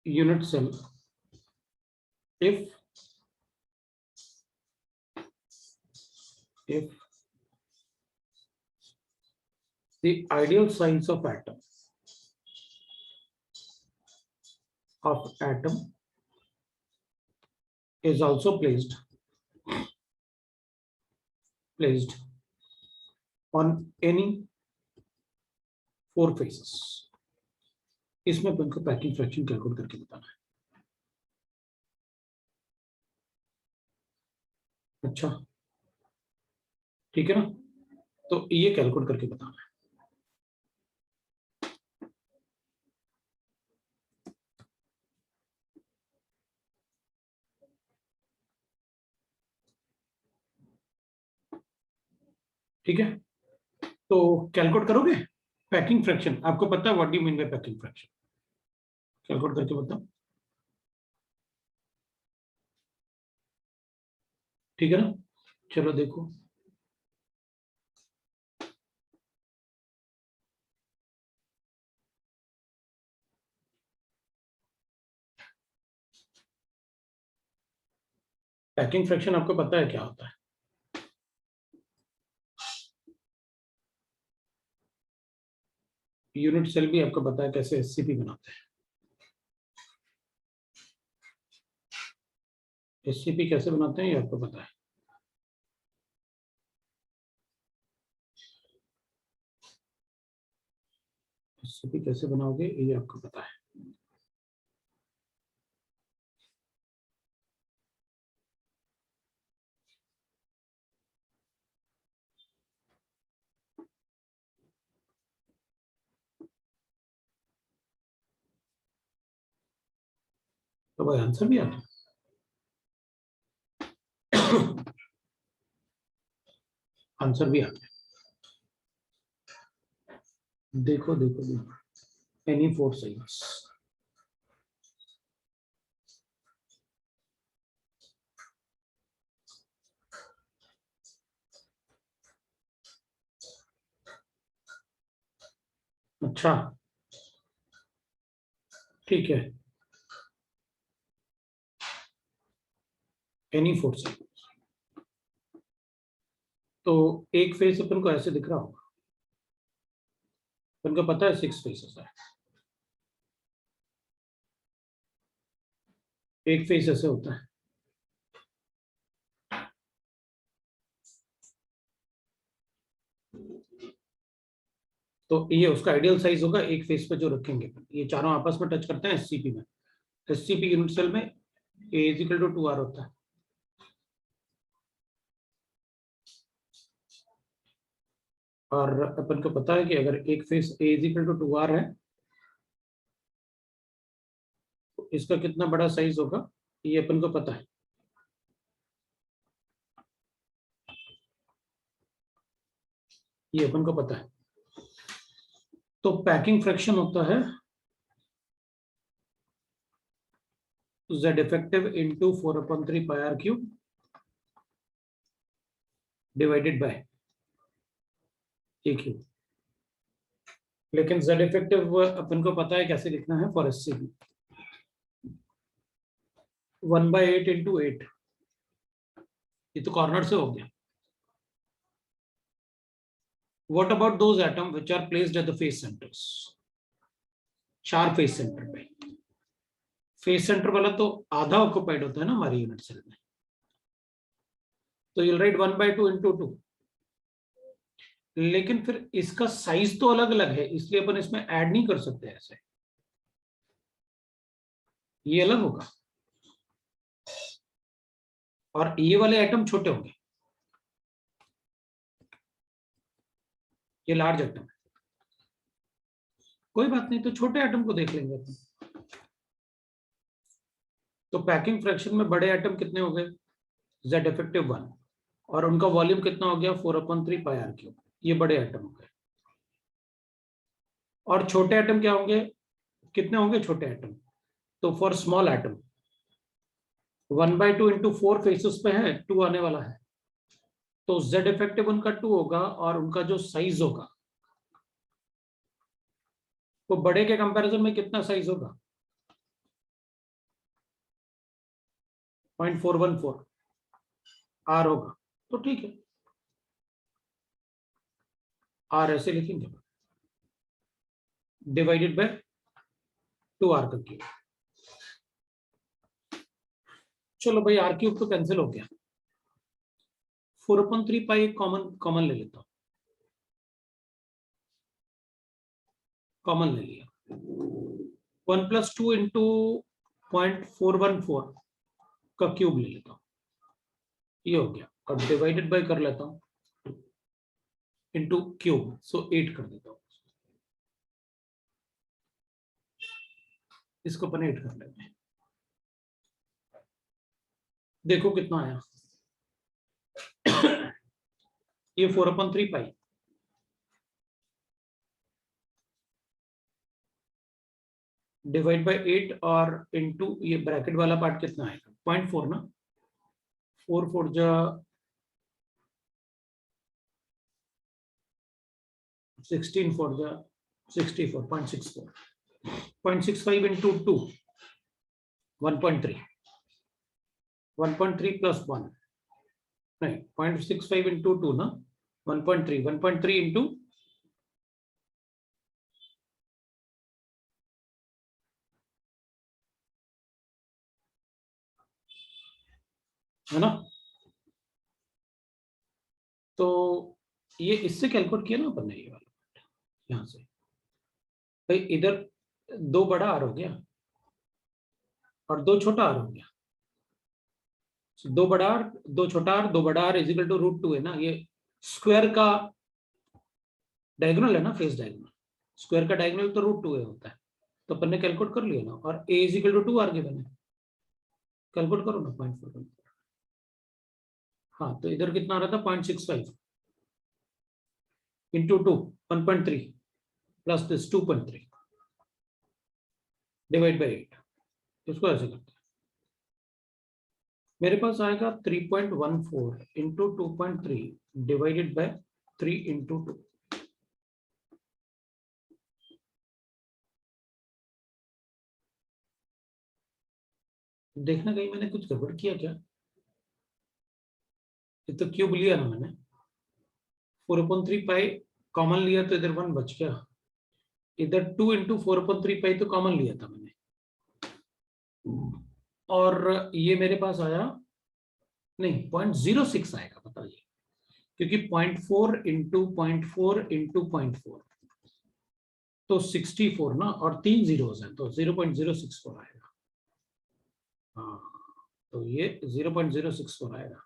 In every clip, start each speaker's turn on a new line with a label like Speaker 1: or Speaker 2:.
Speaker 1: unit cell if the ideal size of atom is also placed on any 4 faces. इसमें अपन को packing fraction calculate करके बताना है. अच्छा ठीक है ना, तो ये कैलकुलेट करके बताना है. ठीक है, तो कैलकुलेट करोगे पैकिंग फ्रैक्शन. आपको पता है what do you mean by packing fraction? Calculate करके बताओ. ठीक है ना, चलो देखो. पैकिंग फ्रैक्शन आपको पता है क्या होता है? यूनिट सेल भी आपको पता है कैसे एससीपी बनाते हैं. एससीपी कैसे बनाते हैं ये आपको पता है. एससीपी कैसे बनाओगे ये आपको पता है. तो भाई आंसर भी आता है. आंसर भी आता है. देखो देखो देखो, एनी 4 साइड्स. अच्छा ठीक है, एनी 4 साइड्स. तो एक फेस अपन को ऐसे दिख रहा होगा. अपन को पता है 6 फेसेस है. एक फेस ऐसे होता है. तो ये उसका आइडियल साइज होगा एक फेस पे जो रखेंगे. ये चारों आपस में टच करते हैं एससीपी में. एससीपी यूनिट सेल में A = 2R होता है. और अपन को पता है कि अगर एक फेस A = 2R है तो इसका कितना बड़ा साइज होगा ये अपन को पता है. ये अपन को पता है. तो पैकिंग फ्रैक्शन होता है Z effective into 4/3 pi r cube divided by A cube. लेकिन Z effective अपन को पता है कैसे लिखना है फॉर एससीपी. 1/8 into 8. ये तो कॉर्नर से हो गया. What about those atoms which are placed at the face centers? 4 face centre पे. फेस सेंटर वाला तो आधा ऑक्युपाइड होता है ना हमारी यूनिट सेल में. तो you'll write 1/2 into 2. लेकिन फिर इसका साइज तो अलग अलग है इसलिए अपन इसमें ऐड नहीं कर सकते ऐसे. ये अलग होगा और ये वाले एटम छोटे होंगे. ये लार्ज एटम है. कोई बात नहीं, तो छोटे एटम को देख लेंगे अपन. तो पैकिंग फ्रैक्शन में बड़े एटम कितने हो गए? Z effective 1 और उनका वॉल्यूम कितना हो गया 4/3 pi r cube. ये बड़े एटम हो गए. और छोटे एटम क्या होंगे? कितने होंगे छोटे एटम? तो for small atom 1/2 into 4 faces पे है 2 आने वाला है. तो Z effective उनका 2 होगा और उनका जो साइज होगा तो बड़े के कंपैरिजन में कितना साइज होगा? 0.414 आर होगा, तो ठीक है, आर ऐसे लिखेंगे, डिवाइडेड बाय 2r का क्यूब। चलो भाई, आर क्यूब तो कैंसिल हो गया, 4/3 पाई कॉमन कॉमन ले लेता हूं, कॉमन ले लिया, 1+2 इंटू 0.414 का क्यूब ले लेता हूं, ये हो गया। अब डिवाइडेड बाय कर लेता हूं, इंटू क्यूब, सो 8 कर देता हूं, इसको अपन 8 कर लेते हैं, देखो कितना आया। ये 4/3 पाई डिवाइड बाय 8 और इंटू ये ब्रैकेट वाला पार्ट कितना आएगा? 0.4 ना, 4 जा 16, 4 जा 64, 0.64, 0.65 इंटू 2, 1.3, 1.3 प्लस 1, नहीं 0.65 इंटू 2 ना, 1.3, 1.3 इंटू है ना, तो ये इससे कैलकुलेट किया ना अपन ने, ये वाला यहां से भाई, इधर 2 बड़ा आर हो गया और 2 छोटा आर हो गया, 2 बड़ा आर 2 छोटा आर 2 बड़ा आर इजिकल टू √2 है ना, ये स्क्वायर का डायगोनल है ना, फेस डायगोनल, स्क्वायर का डायगोनल तो √2 होता है, तो अपन ने कैलकुलेट कर लिया ना, और a equal to 2 are given है, कैलकुलेट करो ना 0.4, हाँ तो इधर कितना आ रहा था 0.65 into 2, 1.3 plus this 2.3 divide by 8, इसको ऐसे करते हैं, मेरे पास आएगा 3.14 इंटू 2.3 डिवाइडेड बाय 3 इंटू 2, देखना कहीं मैंने कुछ गड़बड़ किया क्या, ये तो क्यूब लिया ना मैंने, 4/3 पाई कॉमन लिया तो इधर 1 बच गया, इधर 2 इंटू 4/3 पाई तो कॉमन लिया था मैंने, और ये मेरे पास आया नहीं 0.06 आएगा, बताइए, क्योंकि 0.4 इंटू 0.4 इंटू 0.4 तो 64 ना, और 3 जीरोस हैं तो 0.064 आएगा, हाँ तो ये 0.064 आएगा,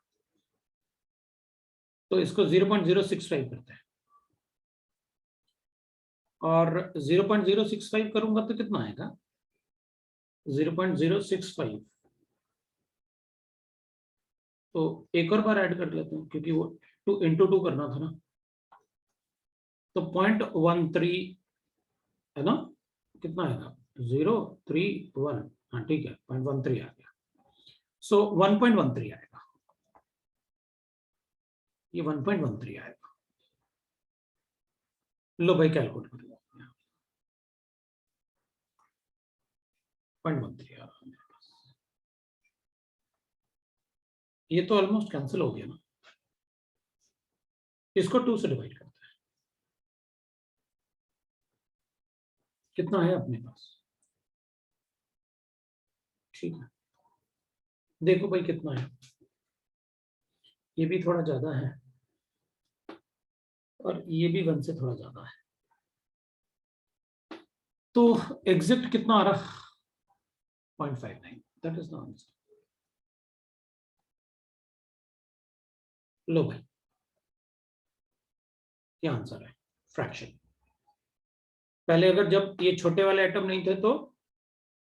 Speaker 1: तो इसको 0.065 करते हैं, और 0.065 करूंगा तो कितना आएगा 0.065, तो एक और बार ऐड कर लेते हैं क्योंकि वो 2 इंटू 2 करना था ना, तो 0.13 है ना, कितना आएगा 0.31, हाँ ठीक है 0.13 आ गया, सो 1.13 आएगा, ये 1.13 आएगा, लो भाई कैलकुलेट कर लो, 0.13 आ रहा है, ये तो ऑलमोस्ट कैंसिल हो गया ना, इसको 2 से डिवाइड करते हैं, कितना है अपने पास, ठीक है, देखो भाई कितना है, ये भी थोड़ा ज्यादा है और ये भी 1 से थोड़ा ज्यादा है, तो एग्जैक्ट कितना आ रहा 0.59, दैट इज द आंसर, लो भाई ये आंसर है, फ्रैक्शन। पहले अगर जब ये छोटे वाले एटम नहीं थे तो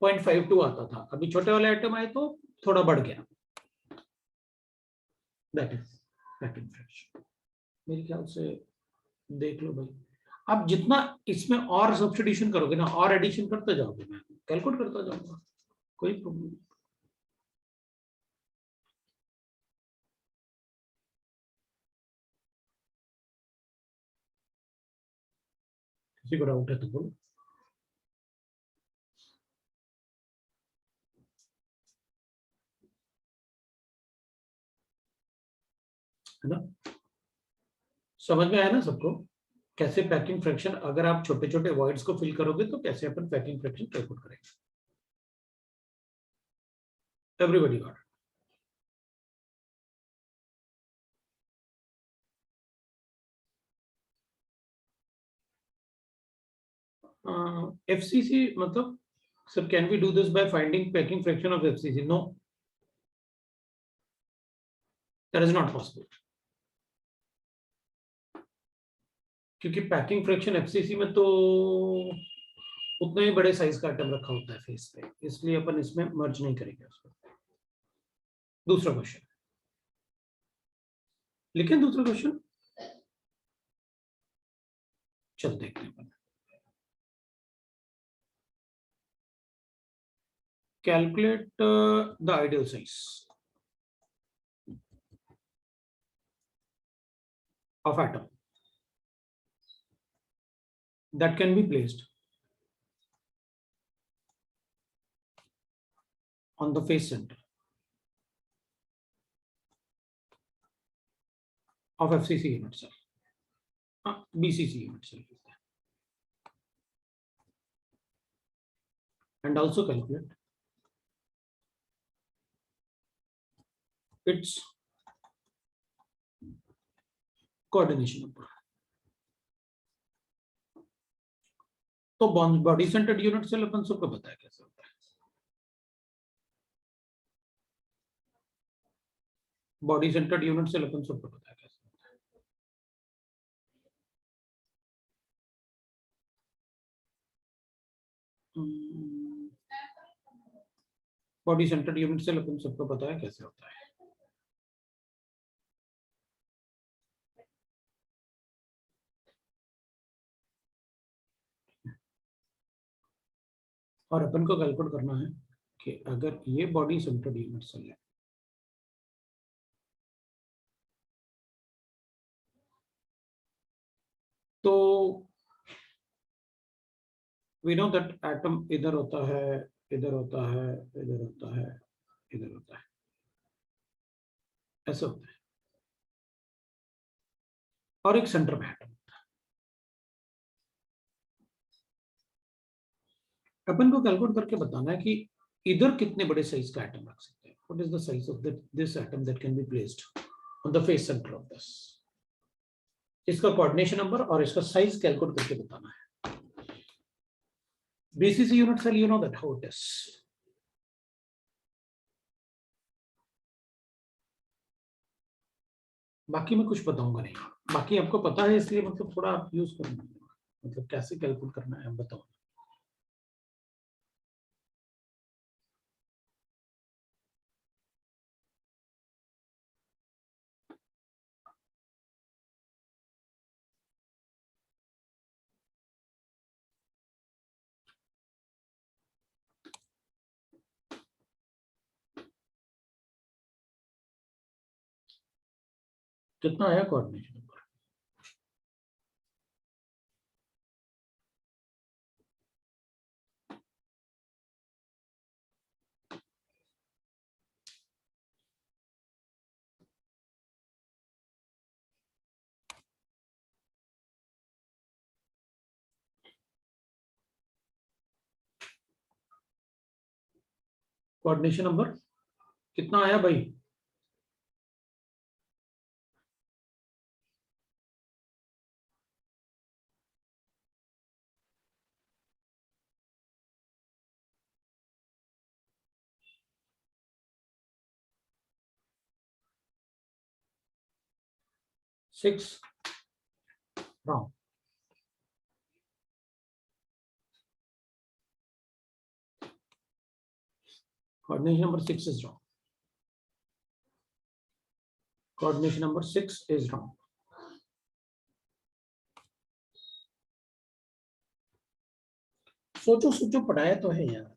Speaker 1: 0.52 आता था, अभी छोटे वाले एटम आए तो थोड़ा बढ़ गया, दैट इज फ्रैक्शन, मेरे ख्याल से देख लो भाई, आप जितना इसमें और सब्स्टिट्यूशन करोगे ना, और एडिशन करते जाओगे, मैं कैलकुलेट करता जाऊंगा, कोई प्रॉब्लम नहीं। किसी को डाउट है तो बोलो। है ना? समझ में आया ना सबको कैसे पैकिंग फ्रैक्शन, अगर आप छोटे छोटे वॉइड्स को फिल करोगे तो कैसे अपन पैकिंग फ्रैक्शन कैलकुलेट करेंगे? Everybody got? एफसीसी मतलब sir, can we do this by finding packing fraction of FCC? No, that is not possible, क्योंकि पैकिंग फ्रैक्शन एफसीसी में तो उतना ही बड़े साइज का आइटम रखा होता है फेस पे, इसलिए अपन इसमें मर्ज नहीं करेंगे उसको। दूसरा क्वेश्चन लिखें, दूसरा क्वेश्चन चल देखते हैं अपन। Calculate the ideal size of atom that can be placed on the face center of FCC unit cell, BCC unit cell, and also calculate its coordination number. तो बॉडी सेंटर्ड यूनिट सेल अपन सबको पता है कैसे होता है। Body centred unit cell अपन सबको पता है कैसे होता है। बॉडी सेंटर्ड यूनिट सेल अपन सबको पता है कैसे होता है। और अपन को कैलकुलेट करना है कि अगर ये बॉडी सेंटर्ड यूनिट सेल है तो वी नो दैट एटम इधर होता है, इधर होता है, इधर होता है, इधर होता है, ऐसा होता है, और एक सेंटर में एटम। अपन को कैलकुलेट करके बताना है कि इधर कितने बड़े साइज का एटम रख सकते हैं। What is the size of this atom that can be placed on the face centre of this. इसका कोऑर्डिनेशन नंबर और इसका साइज कैलकुलेट करके बताना है। BCC unit cell, you know that how it is. बाकी मैं कुछ बताऊंगा नहीं, बाकी आपको पता है इसलिए मतलब थोड़ा आप यूज करना, मतलब कैसे कैलकुलेट करना है बताओ। कितना आया कोऑर्डिनेशन नंबर? कोऑर्डिनेशन नंबर कितना आया भाई? Six wrong. Coordination number 6 is wrong. Coordination number 6 is wrong. सोचो सोचो, पढ़ाया तो है यार।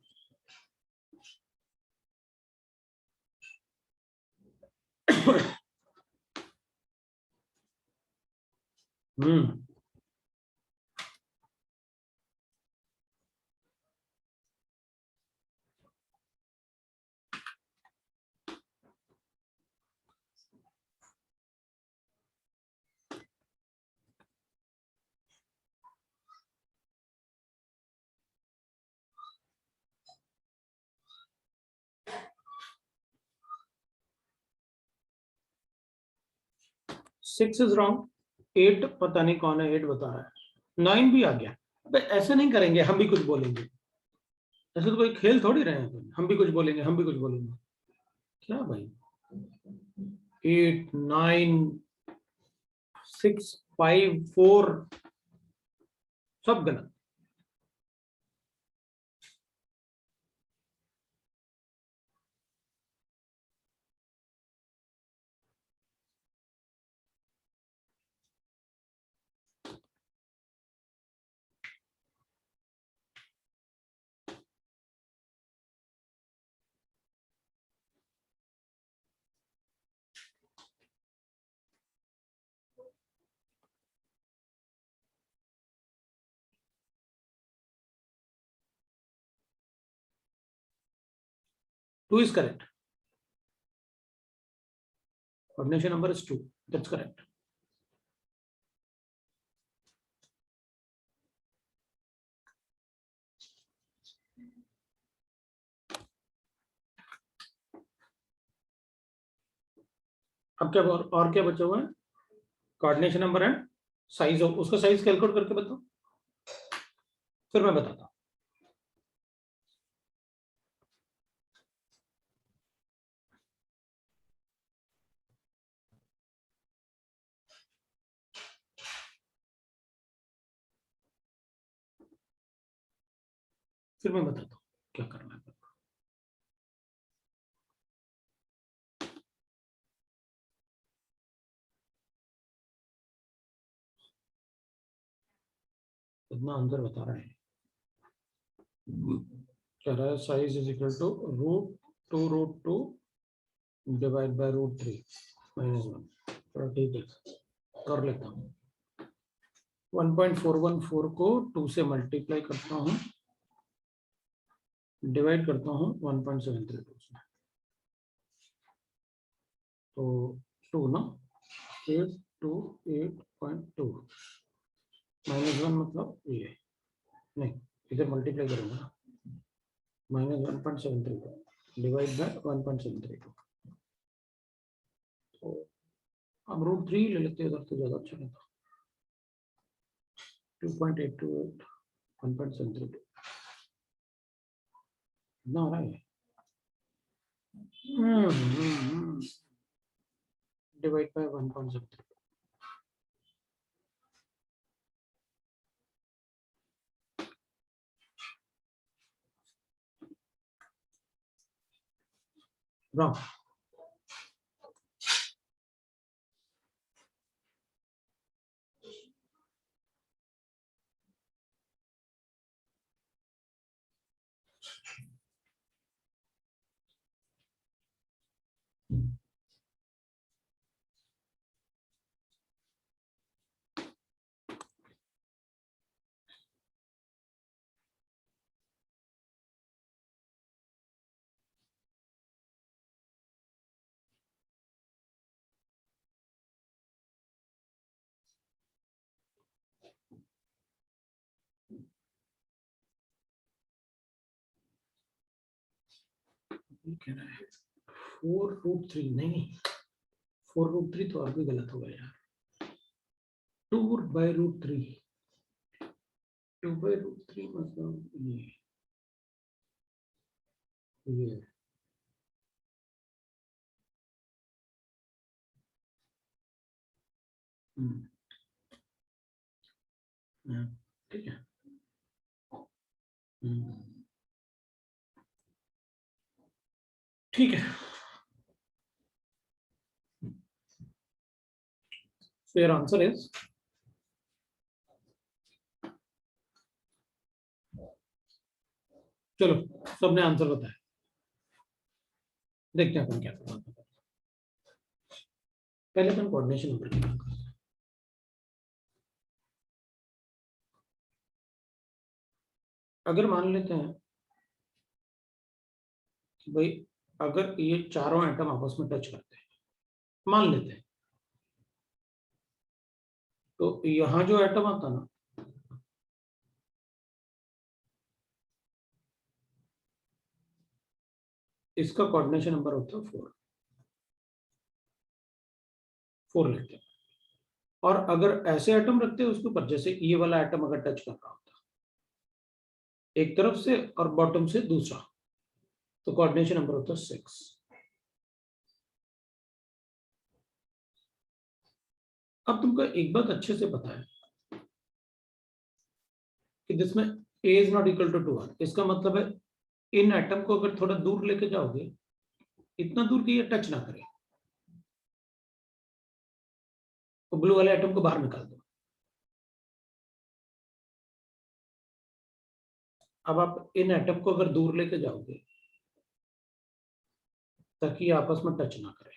Speaker 1: 6 इज रॉन्ग, 8 पता नहीं कौन है 8 बता रहा है, 9 भी आ गया। ऐसे नहीं करेंगे, हम भी कुछ बोलेंगे, ऐसे तो कोई खेल थोड़ी रहे हैं, हम भी कुछ बोलेंगे, हम भी कुछ बोलेंगे, क्या भाई। 8 9 6 5 4 सब गलत। Two is correct. Coordination number is 2. That's correct. अब क्या और क्या बचा हुआ है? Coordination number and size of, उसका साइज कैलकुलेट करके बताओ, फिर मैं बताता हूँ। फिर मैं बताता हूँ क्या करना है। इतना अंदर बता रहा है, कह रहा है size is equal to √2 divide by √3 -1। थोड़ा ठीक है, कर लेता हूँ। 1.414 को 2 से मल्टीप्लाई करता हूँ, डिवाइड करता हूँ 1.732 से, तो 2 ना, 828.2 -1 मतलब ये नहीं, इधर मल्टीप्लाई करूंगा ना, -1.732 डिवाइड बाय 1.732, तो अब √3 ले लेते हैं, इधर तो ज्यादा अच्छा रहता। 2.828 1.732 इतना हो रहा है, डिवाइड बाय 1.732। रॉन्ग। कह रहा है 4√3, नहीं 4√3 तो और भी गलत हो गया यार। 2/√3, 2/√3 मतलब ये ठीक है। ठीक है, so your answer is चलो सबने आंसर बताया, देखते हैं अपन क्या करना है। पहले अपन कोऑर्डिनेशन नंबर की बात करते हैं। अगर मान लेते हैं कि भाई अगर ये चारों एटम आपस में टच करते हैं, मान लेते हैं, तो यहां जो एटम आता ना, इसका कोऑर्डिनेशन नंबर होता है 4 लेते हैं। और अगर ऐसे एटम रखते हैं उसके ऊपर, जैसे ये वाला एटम अगर टच कर रहा होता एक तरफ से और बॉटम से दूसरा, तो कोऑर्डिनेशन नंबर होता है 6। अब तुमको एक बात अच्छे से पता है कि जिसमें a is not equal to 2r, इसका मतलब है इन एटम को अगर थोड़ा दूर लेके जाओगे, इतना दूर कि ये टच ना करे, तो ब्लू वाले एटम को बाहर निकाल दो। अब आप इन एटम को अगर दूर लेके जाओगे ताकि आपस में टच ना करें,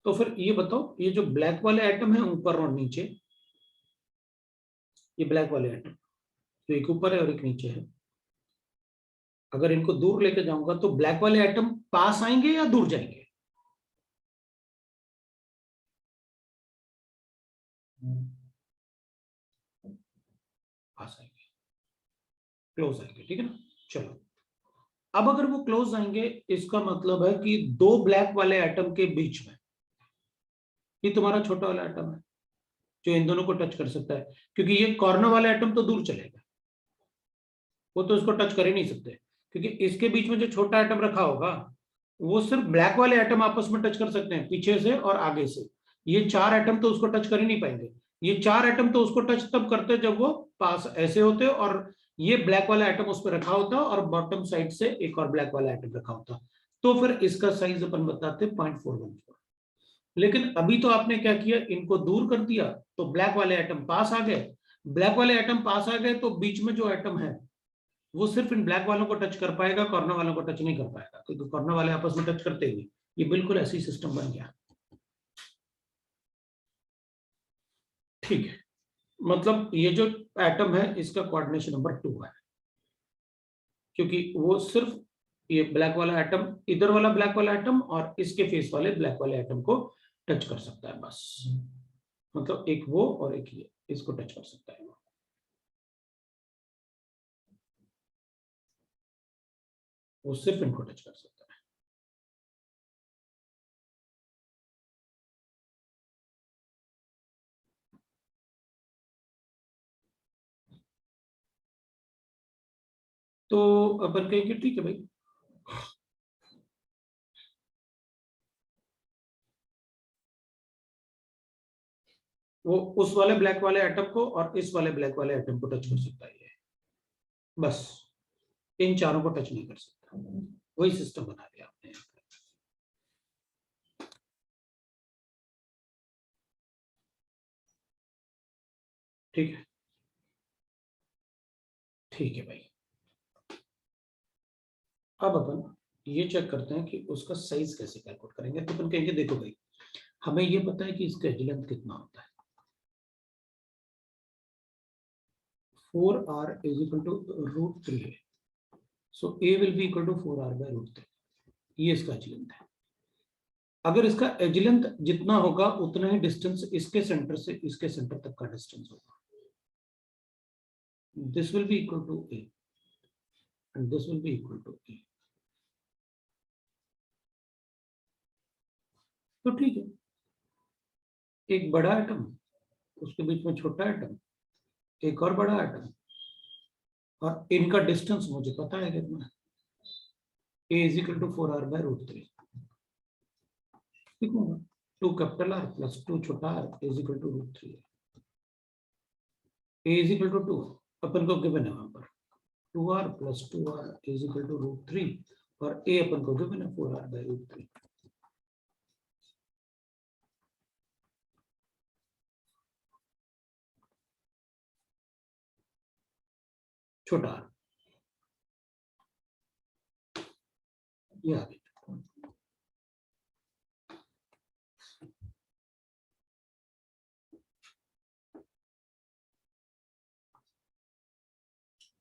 Speaker 1: तो फिर ये बताओ, ये जो ब्लैक वाले एटम है ऊपर और नीचे, ये ब्लैक वाले एटम तो एक ऊपर है और एक नीचे है, अगर इनको दूर लेके जाऊंगा तो ब्लैक वाले एटम पास आएंगे या दूर जाएंगे? पास आएंगे, क्लोज आएंगे, ठीक है ना। चलो, अब अगर वो क्लोज आएंगे, इसका मतलब है कि दो ब्लैक वाले एटम के बीच में ये तुम्हारा छोटा वाला एटम है जो इन दोनों को टच कर सकता है, क्योंकि ये कॉर्नर वाला एटम तो दूर चलेगा, वो तो इसको टच कर ही नहीं सकते, क्योंकि इसके बीच में जो छोटा एटम रखा होगा वो सिर्फ ब्लैक वाले एटम आपस में टच कर सकते हैं, पीछे से और आगे से। ये चार एटम तो उसको टच कर ही नहीं पाएंगे। ये चार एटम तो उसको टच तब करते जब वो पास ऐसे होते और ये ब्लैक वाला एटम उस पर रखा होता और बॉटम साइड से एक और ब्लैक वाला एटम रखा होता, तो फिर इसका साइज अपन बताते 0.414। लेकिन अभी तो आपने क्या किया, इनको दूर कर दिया तो ब्लैक वाले एटम पास आ गए। ब्लैक वाले एटम पास आ गए तो बीच में जो एटम है वो सिर्फ इन ब्लैक वालों को टच कर पाएगा, कॉर्नर वालों को टच नहीं कर पाएगा, क्योंकि कॉर्नर वाले आपस में टच करते ही। ये बिल्कुल ऐसी सिस्टम बन गया, ठीक है। मतलब ये जो एटम है इसका कोऑर्डिनेशन नंबर 2 है, क्योंकि वो सिर्फ ये ब्लैक वाला एटम, इधर वाला ब्लैक वाला एटम और इसके फेस वाले ब्लैक वाले एटम को टच कर सकता है बस। मतलब एक वो और एक ये, इसको टच कर सकता है, वो सिर्फ इनको टच कर सकता है। तो अपन कहेंगे ठीक है भाई, वो उस वाले ब्लैक वाले एटम को और इस वाले ब्लैक वाले एटम को टच कर सकता है, बस इन चारों को टच नहीं कर सकता। वही सिस्टम बना दिया आपने यहाँ पे। ठीक है, ठीक है भाई। अब अपन ये चेक करते हैं कि उसका साइज कैसे कैलकुलेट करेंगे। तो अपन कहेंगे देखो भाई, हमें ये पता है कि इसका एज लेंथ कितना होता है, 4r is equal to √3 है, सो a will be equal to 4r by √3, ये इसका एज लेंथ है। अगर इसका एज लेंथ जितना होगा उतना ही डिस्टेंस इसके सेंटर से इसके सेंटर तक का डिस्टेंस होगा। This will be equal to a and this will be equal to a। तो ठीक है, एक बड़ा एटम, उसके बीच में छोटा एटम, एक और बड़ा एटम, और इनका डिस्टेंस मुझे पता है कितना, a is equal to 4r by √3। ठीक होगा, 2 कैपिटल R प्लस 2 छोटा r is equal to √3। a is equal to 2 अपन को गिवन है वहां पर, 2r plus 2r is equal to √3, और a अपन को गिवन है 4r by √3। छोटा r ये आ गया।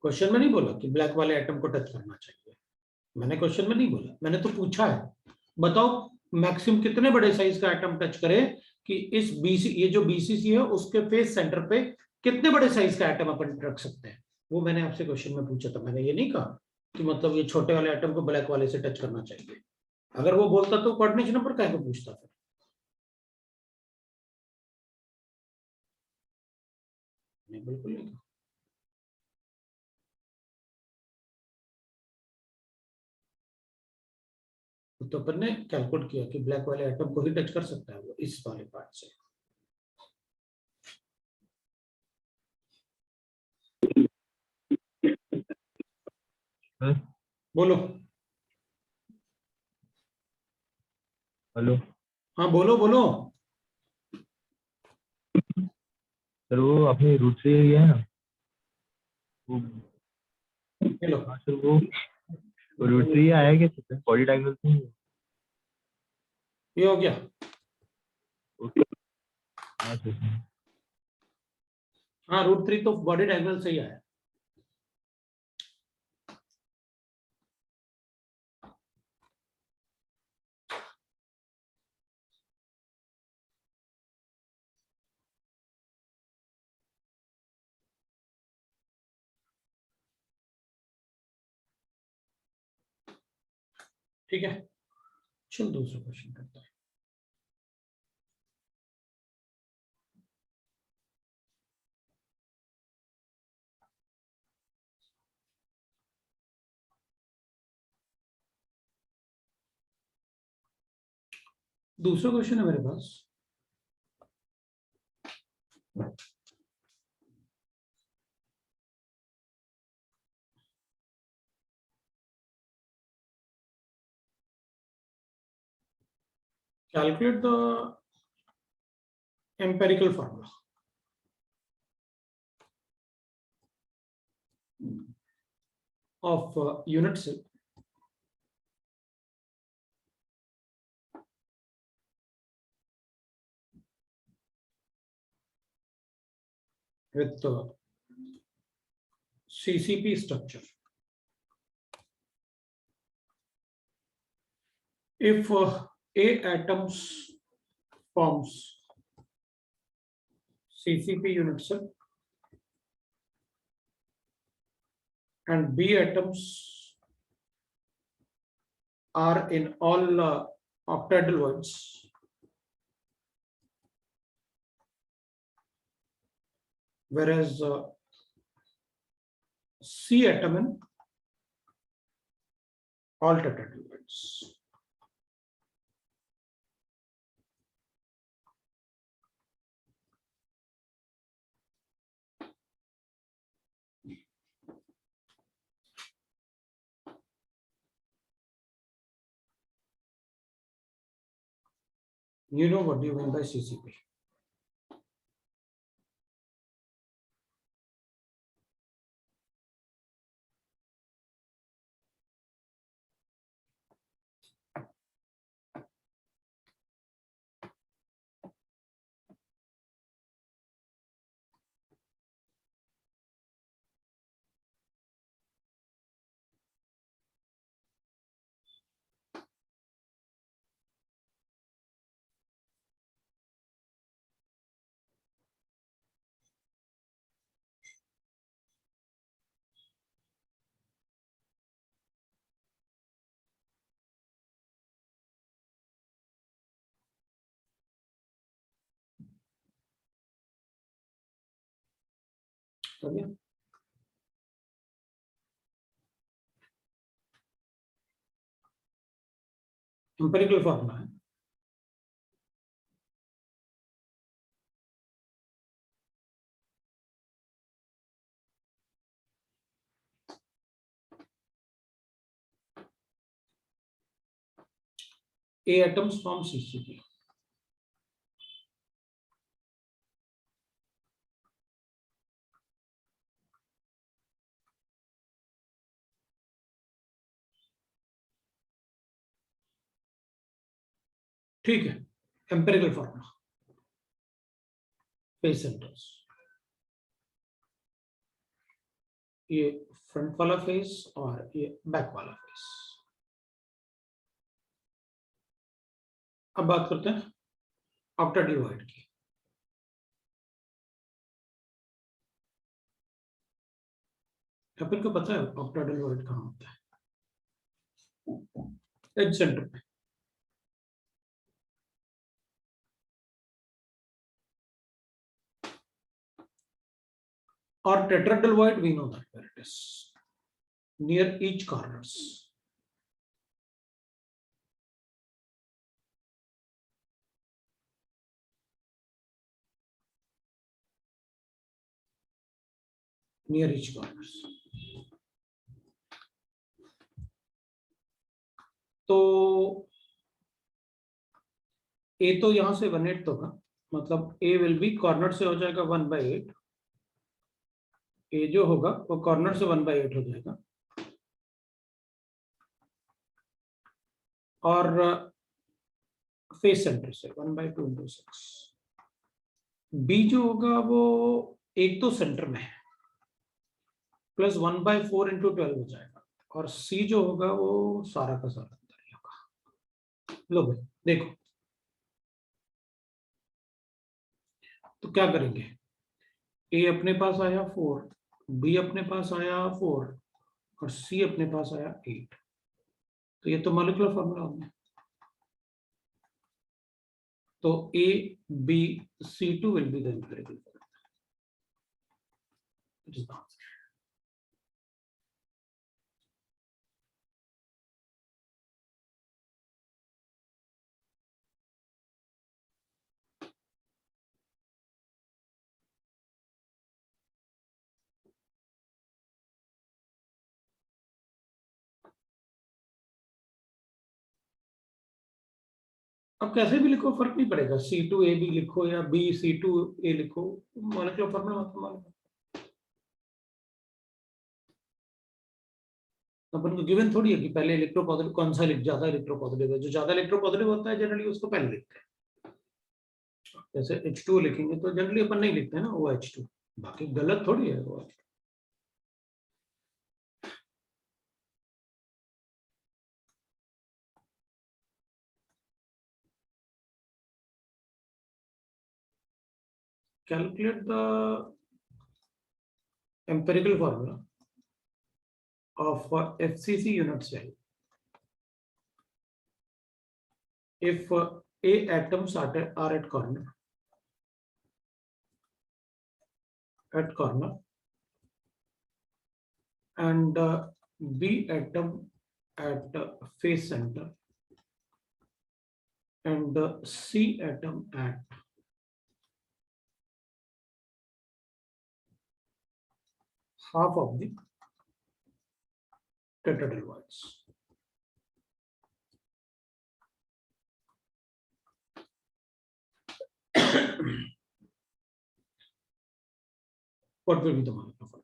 Speaker 1: क्वेश्चन में नहीं बोला कि ब्लैक वाले एटम को टच करना चाहिए, मैंने क्वेश्चन में नहीं बोला, मैंने तो पूछा है बताओ मैक्सिमम कितने बड़े साइज का एटम टच करे कि इस बीसी, ये जो बीसीसी है उसके फेस सेंटर पे कितने बड़े साइज का एटम अपन रख सकते हैं, वो मैंने आपसे क्वेश्चन में पूछा था। मैंने ये नहीं कहा कि मतलब ये छोटे वाले एटम को ब्लैक वाले से टच करना चाहिए। अगर वो बोलता तो कोऑर्डिनेशन नंबर काहे को पूछता फिर? नहीं, बिल्कुल नहीं। तो अपन ने कैलकुलेट किया कि ब्लैक वाले एटम को ही टच कर सकता है वो इस वाले पार्ट से। बोलो।
Speaker 2: हेलो
Speaker 1: हाँ बोलो बोलो।
Speaker 2: सर, वो अपनी रूट से ये है ना, वो
Speaker 1: हेलो।
Speaker 2: हाँ सर, वो रूट से ये आया क्या सर, बॉडी डायग्नोसिस नहीं है?
Speaker 1: ये हो गया।
Speaker 2: ओके। हाँ सर।
Speaker 1: हाँ, √3 तो बॉडी डायगोनल से ही आया। ठीक है, चल दूसरा क्वेश्चन करता है। दूसरा क्वेश्चन है मेरे पास। Calculate the empirical formula of unit cell with CCP structure. If A atoms forms CCP unit cell and B atoms are in all octahedral voids, whereas C atom in all tetrahedral voids. You know what do you mean by CCP? Empirical formula है। A atoms form CCP. ठीक है, empirical formula face centres, ये front वाला face और ये back वाला face. अब बात करते हैं ऑक्टेडिल वॉइड की। अपन को पता है ऑक्टेडिल वॉइड कहाँ होता है? एज सेंटर पे। और tetrahedral void, we know that where it is, near each corners. Near each corners. तो ए तो यहां से 1/8 होगा, मतलब ए विल बी कॉर्नर से हो जाएगा 1/8। ए जो होगा वो कॉर्नर से 1/8 हो जाएगा, और फेस सेंटर से 1/2 into 6। बी जो होगा वो एक तो सेंटर में है, प्लस 1/4 into 12 हो जाएगा, और सी जो होगा वो सारा का सारा अंदर ही होगा। लो भाई देखो, तो क्या करेंगे, ए अपने पास आया 4, बी अपने पास आया 4, और सी अपने पास आया 8। तो ये तो मॉलिक्यूलर फॉर्मूला हो गया। तो A B C2 will be the empirical formula. It is the answer. अब कैसे भी लिखो फर्क नहीं पड़ेगा, C2AB लिखो या BC2A लिखो, मॉलिक्यूलर फॉर्मूला मतलब मालूम है। अपन को गिवन थोड़ी है कि पहले इलेक्ट्रोपॉजिटिव कौन सा ज्यादा इलेक्ट्रोपॉजिटिव है, जो ज्यादा इलेक्ट्रोपॉजिटिव होता है जनरली उसको पहले लिखते हैं। जैसे H2 लिखेंगे तो जनरली अपन नहीं लिखते हैं ना OH2, बाकी गलत थोड़ी है OH2। Calculate the empirical formula of FCC unit cell if A atoms are at corner and B atom at face center and C atom at half of the tetrahedral voids. What will be the molecular formula?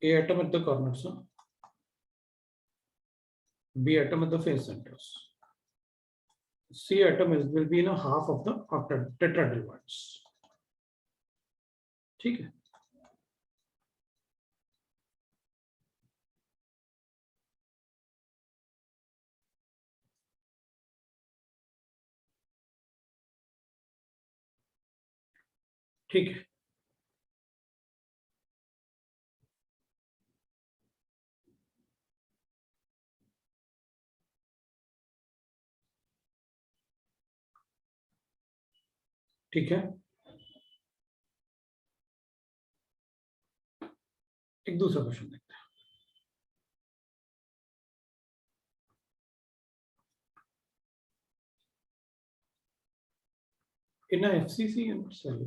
Speaker 1: A atom at the corners, B atom at the face centers, C atom will be in a half of the tetrahedral voids. ठीक है, ठीक है। ठीक है, एक दूसरा question देखते हैं। in a FCC unit cell.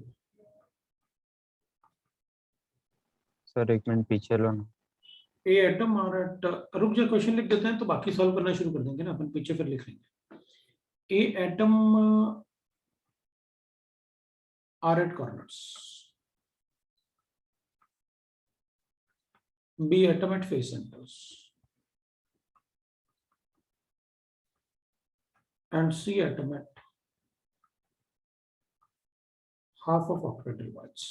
Speaker 2: Sir एक मिनट पीछे लो ना.
Speaker 1: ए एटम आर एट, रुक जा क्वेश्चन लिख देते हैं तो बाकी सॉल्व करना शुरू कर देंगे ना, अपन पीछे फिर लिख लेंगे. A atom are at corners, B atom at face centres, and C atom at half of octahedral voids.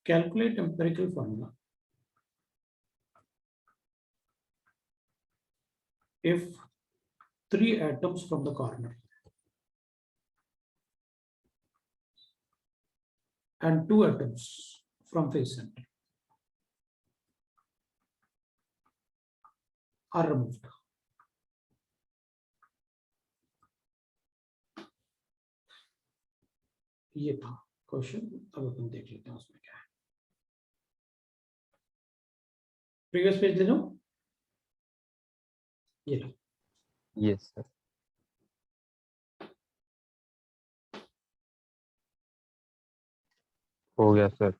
Speaker 1: Calculate empirical formula if 3 atoms from the corner and 2 atoms from face center are removed. ये था question. अब अपन देख लेते हैं उसमें क्या है. Previous page ले लो. ये लो.
Speaker 2: Yes sir. हो गया सर.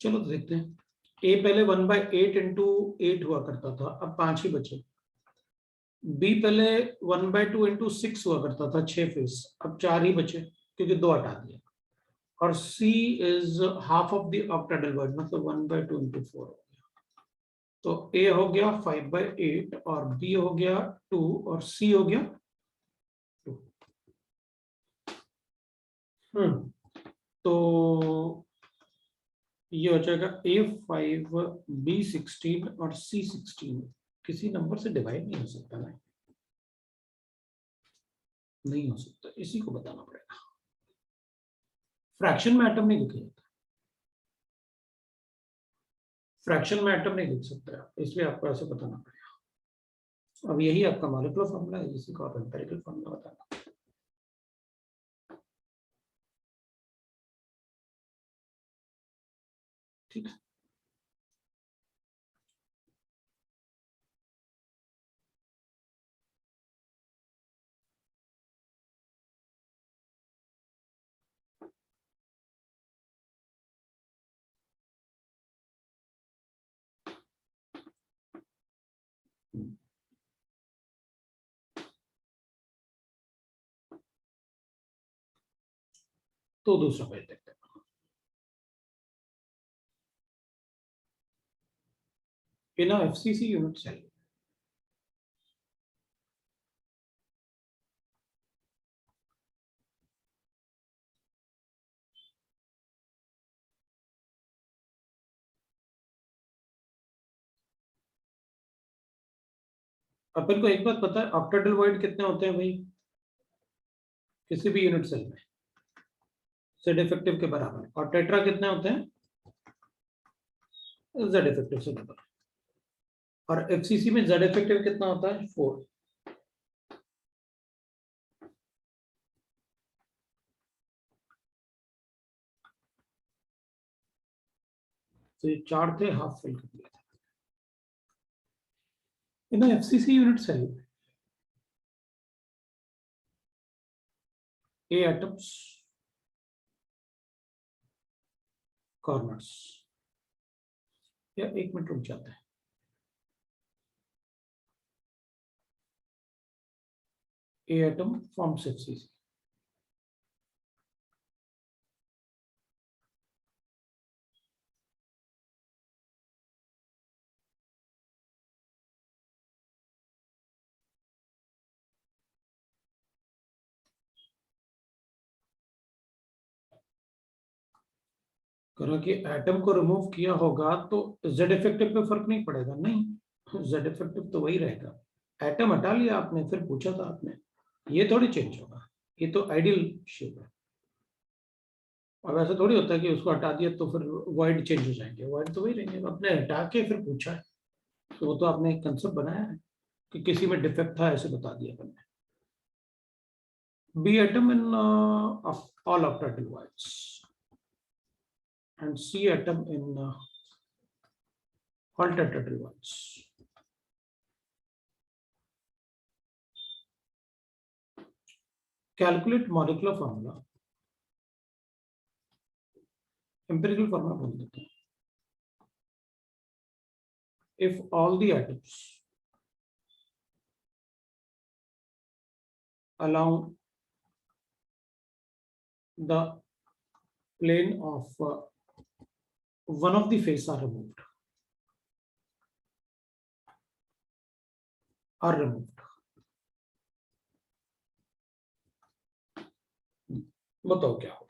Speaker 1: चलो तो देखते हैं. ए पहले 1/8 इंटू 8 हुआ करता था, अब 5 ही बचे. बी पहले 1/2 इंटू 6 हुआ करता था, 6 फेस, अब 4 ही बचे क्योंकि 2 हटा दिया. और C is half of the octahedral void, मतलब 1/2 इंटू 4 हो गया. तो ए हो गया 5/8 और बी हो गया 2 और सी हो गया 2. तो ये हो जाएगा A5 B16 और C16 किसी नंबर से डिवाइड नहीं हो सकता ना, नहीं हो सकता. इसी को बताना पड़ेगा. फ्रैक्शन में एटम नहीं लिखा जाता, फ्रैक्शन में एटम नहीं लिख सकते आप, इसलिए आपको ऐसे बताना पड़ेगा. अब यही आपका मॉलिक्यूलर फॉर्मूला है, इसी को आप एम्पिरिकल फॉर्मूला बताना. ठीक है. तो दूसरा पेज देखते हैं. In a FCC unit cell, अपन को एक बात पता है, ऑक्टेडल वॉइड कितने होते हैं भाई किसी भी यूनिट सेल में? जेड इफेक्टिव के बराबर. और टेट्रा कितने होते हैं? जेड इफेक्टिव से डबल. और एफसीसी में जेड इफेक्टिव कितना होता है? 4. तो ये 4 थे, हाफ फिल कर दिया था. इन एफसीसी यूनिट सेल, ए एटम्स, corners, या 1 मिनट रुक जाते हैं। A atom forms FCC. करो कि एटम को रिमूव किया होगा तो जेड इफेक्टिव पे फर्क नहीं पड़ेगा, नहीं, जेड इफेक्टिव तो वही रहेगा। एटम हटा लिया आपने, फिर पूछा था आपने, ये थोड़ी चेंज होगा, ये तो आइडियल शेप है। अब ऐसा थोड़ी होता है कि उसको हटा दिया तो फिर वाइड चेंज हो जाएंगे, वाइड तो वही रहेंगे। आपने हटा के फिर पूछा है तो वो तो आपने एक कंसेप्ट बनाया है कि किसी में डिफेक्ट था, ऐसे बता दिया मैंने। B atom in all octet divides and C atom in all tetrahedral ones. Calculate molecular formula. Empirical formula बोल देते हैं. If all the atoms along the plane of one of the face are removed. बताओ क्या होगा?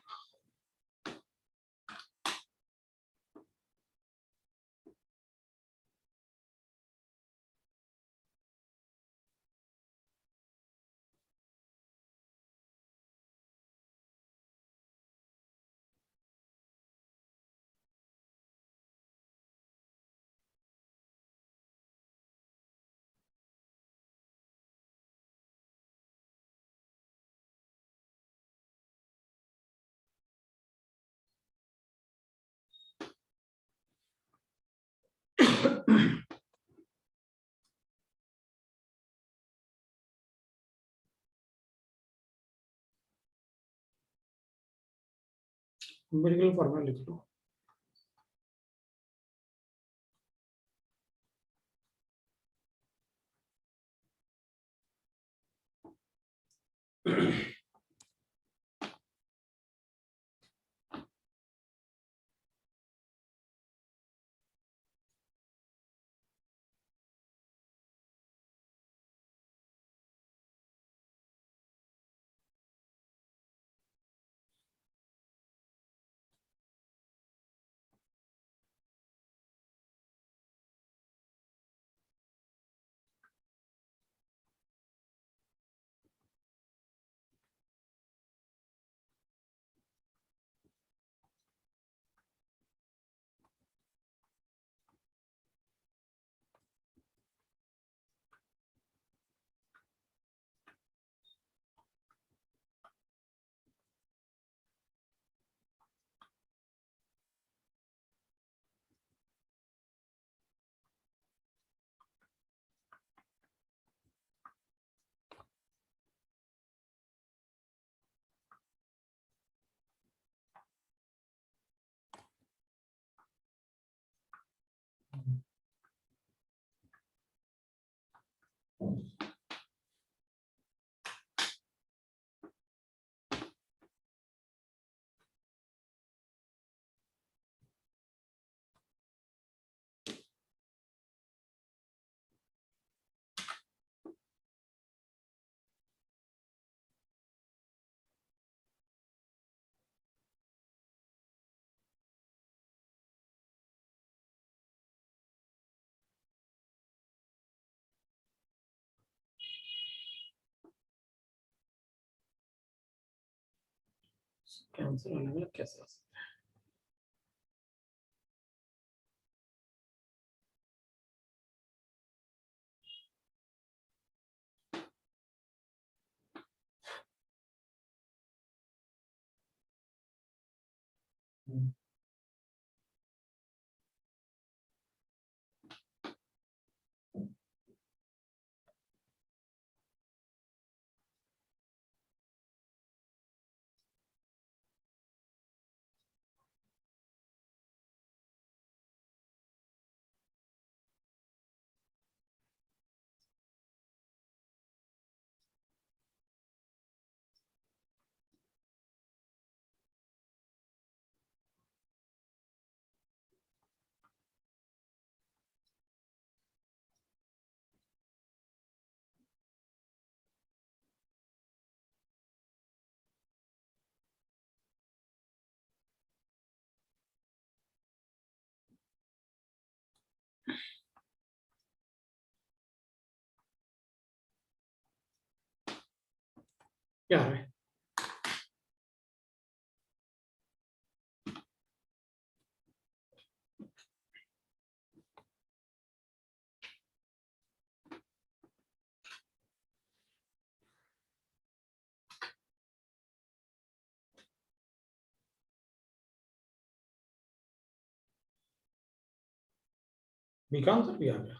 Speaker 1: Empirical formula लिख लो. Cancer होने वाला कैसे आ सकता है? क्या है? बी का आंसर भी आ गया।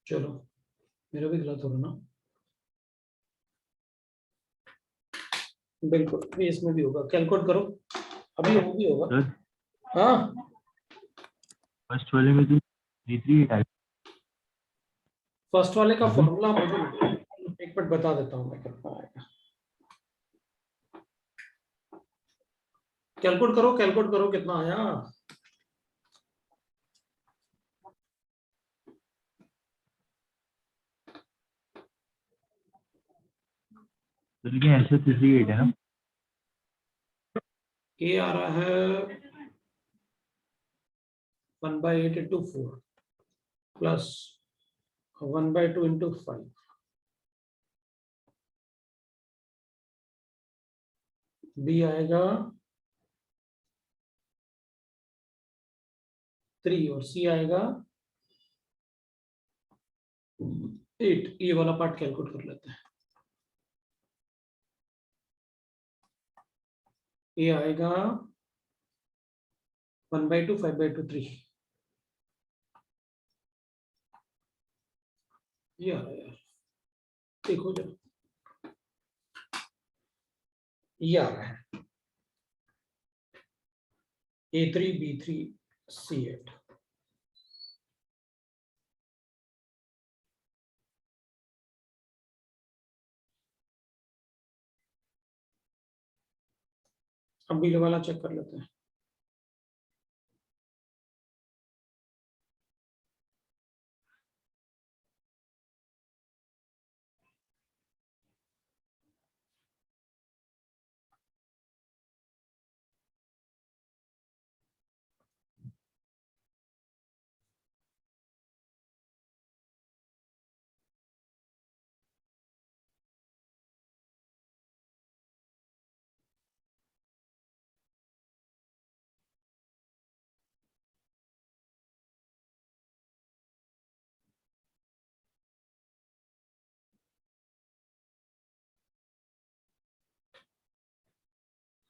Speaker 1: चलो, मेरा भी गलत हो रहा ना। बिल्कुल, भी इसमें भी होगा, कैलकुलेट करो, अभी वो भी होगा।
Speaker 2: सर
Speaker 1: हाँ,
Speaker 2: फर्स्ट वाले में तो 338 आया।
Speaker 1: फर्स्ट वाले का
Speaker 2: हम्म।
Speaker 1: फॉर्मूला मुझे एक मिनट बता देता हूँ मैं कितना आएगा। कैलकुलेट करो कितना आया।
Speaker 2: तो लेकिन आंसर 338 है ना।
Speaker 1: ये आ रहा है 1/8 इंटू 4 प्लस 1/2 इंटू 5। बी आएगा 3 और सी आएगा 8। ये वाला पार्ट कैलकुलेट कर लेते हैं। ये आएगा 1/2 5/2 3। ये आ रहा है यार, देखो जरा, ये आ रहा है A3 B3 C8। अब बी वाला चेक कर लेते हैं।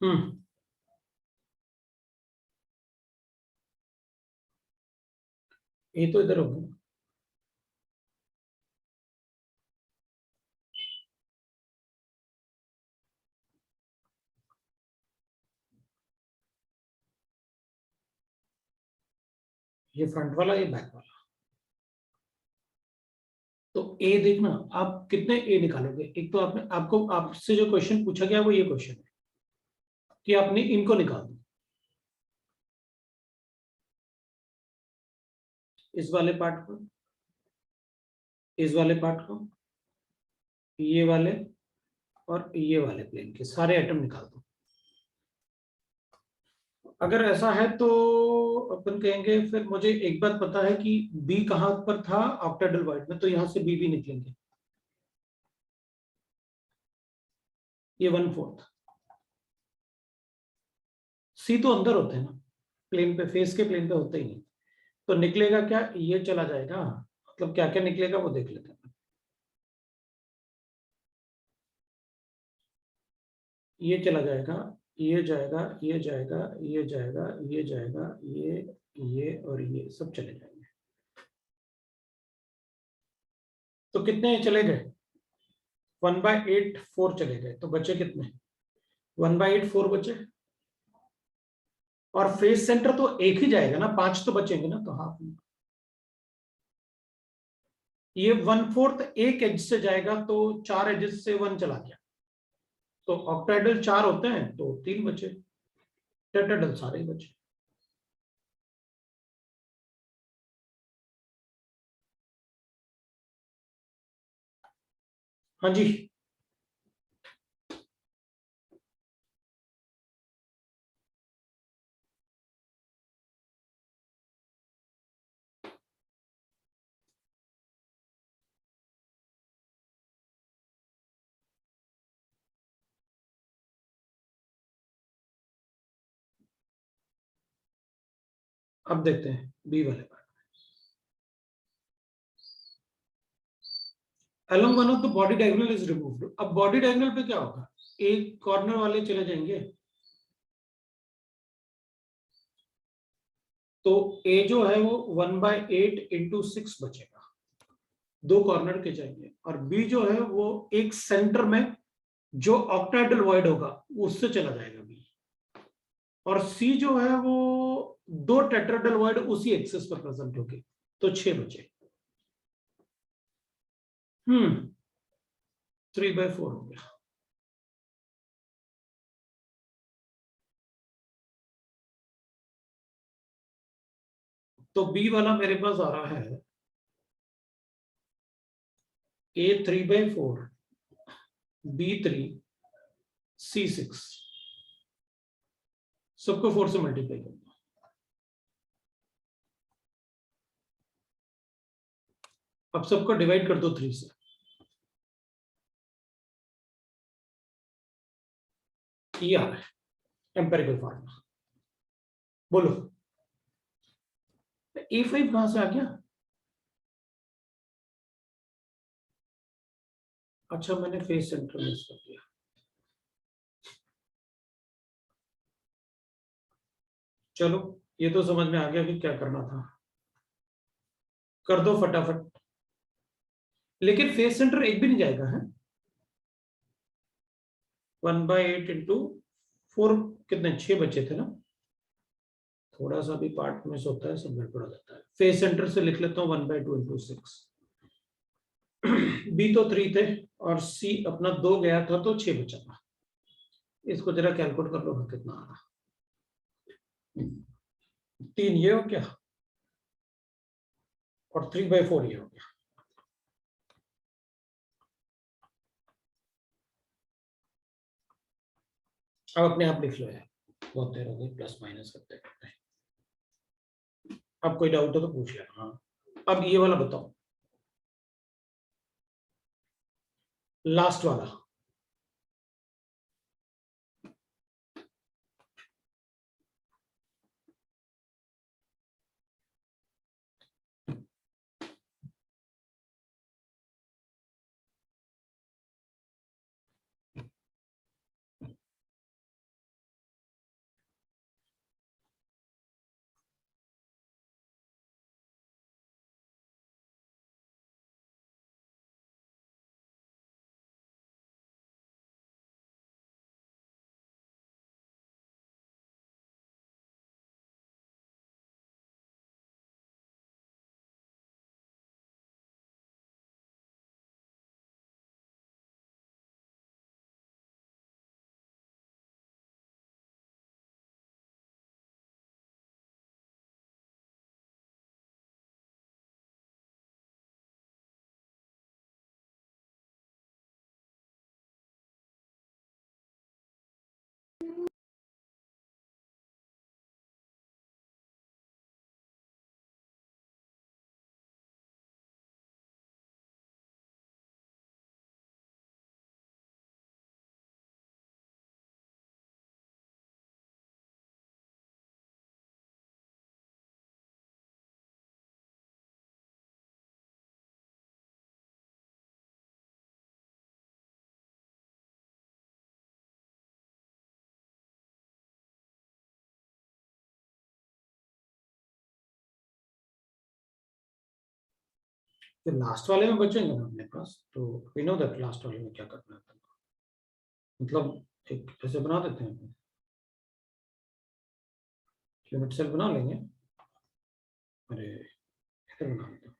Speaker 1: हम्म, ये तो इधर होगा। ये फ्रंट वाला, ये बैक वाला। तो ए देखना, आप कितने ए निकालोगे? एक तो आपने आपको आपसे जो क्वेश्चन पूछा गया वो ये क्वेश्चन है कि आपने इनको निकाल दो, इस वाले पार्ट को, इस वाले पार्ट को, ये वाले और ये वाले प्लेन के सारे एटम निकाल दो। अगर ऐसा है तो अपन कहेंगे, फिर मुझे एक बात पता है कि बी कहां पर था, ऑक्टेडल वाइड में, तो यहां से बी भी निकलेंगे। ये 1/4। सी तो अंदर होते हैं ना, प्लेन पे, फेस के प्लेन पे होते ही नहीं। तो निकलेगा क्या, ये चला जाएगा, मतलब क्या क्या निकलेगा वो देख लेते हैं। ये चला जाएगा, ये जाएगा, ये जाएगा, ये जाएगा, ये जाएगा, ये और ये सब चले जाएंगे। तो कितने चले गए? 1/8 4 चले गए, तो बचे कितने? 1/8 4 बचे। और फेस सेंटर तो एक ही जाएगा ना, 5 तो बचेंगे ना, तो हाफ। ये 1/4 एक एज से जाएगा, तो 4 एजेस से 1 चला गया। तो ऑक्टाइडल 4 होते हैं तो 3 बचे, टेट्राइडल सारे ही बचे। हाँ जी, अब देखते हैं बी वाले part. along one of the body diagonal is removed। अब बॉडी डायगोनल पे क्या होगा, एक कॉर्नर वाले चले जाएंगे, तो ए जो है वो 1/8 इंटू 6 बचेगा, 2 कॉर्नर के जाएंगे, और बी जो है वो एक सेंटर में जो ऑक्टाइडल वॉइड होगा उससे चला जाएगा बी, और सी जो है वो 2 टेट्राइडल वॉइड उसी एक्सिस पर प्रेजेंट होगी, तो 6 बचे। 3/4 हो गया। तो बी वाला मेरे पास आ रहा है A 3/4, B 3, C 6, सबको 4 से मल्टीप्लाई करना। अब सबको डिवाइड कर दो 3 से, ये आ रहा है एम्पेरिकल फॉर्मूला। बोलो A5 कहां से आ गया? अच्छा, मैंने फेस सेंटर मिस कर दिया। चलो, ये तो समझ में आ गया कि क्या करना था, कर दो फटाफट। लेकिन फेस सेंटर एक भी नहीं जाएगा है। 1/8 इंटू 4, कितने 6 बचे थे ना, थोड़ा सा भी पार्ट मिस होता है सब गड़बड़ हो जाता है। फेस सेंटर से लिख लेता हूँ 1/2 इंटू 6। बी तो 3 थे और सी अपना 2 गया था तो 6 बचा था। इसको जरा कैलकुलेट कर लो कितना आ रहा। 3 ये हो गया और 3/4 ये हो गया। अब अपने आप लिख लो यार, बहुत देर हो गई प्लस माइनस करते करते। अब कोई डाउट हो तो पूछ लेना। हाँ, अब ये वाला बताओ, लास्ट वाला। तो लास्ट वाले में बचेंगे ना अपने पास, तो वी नो दैट लास्ट वाले में क्या करना है। मतलब एक ऐसे बना देते हैं, यूनिट सेल बना लेंगे। अरे इधर बना देते हैं।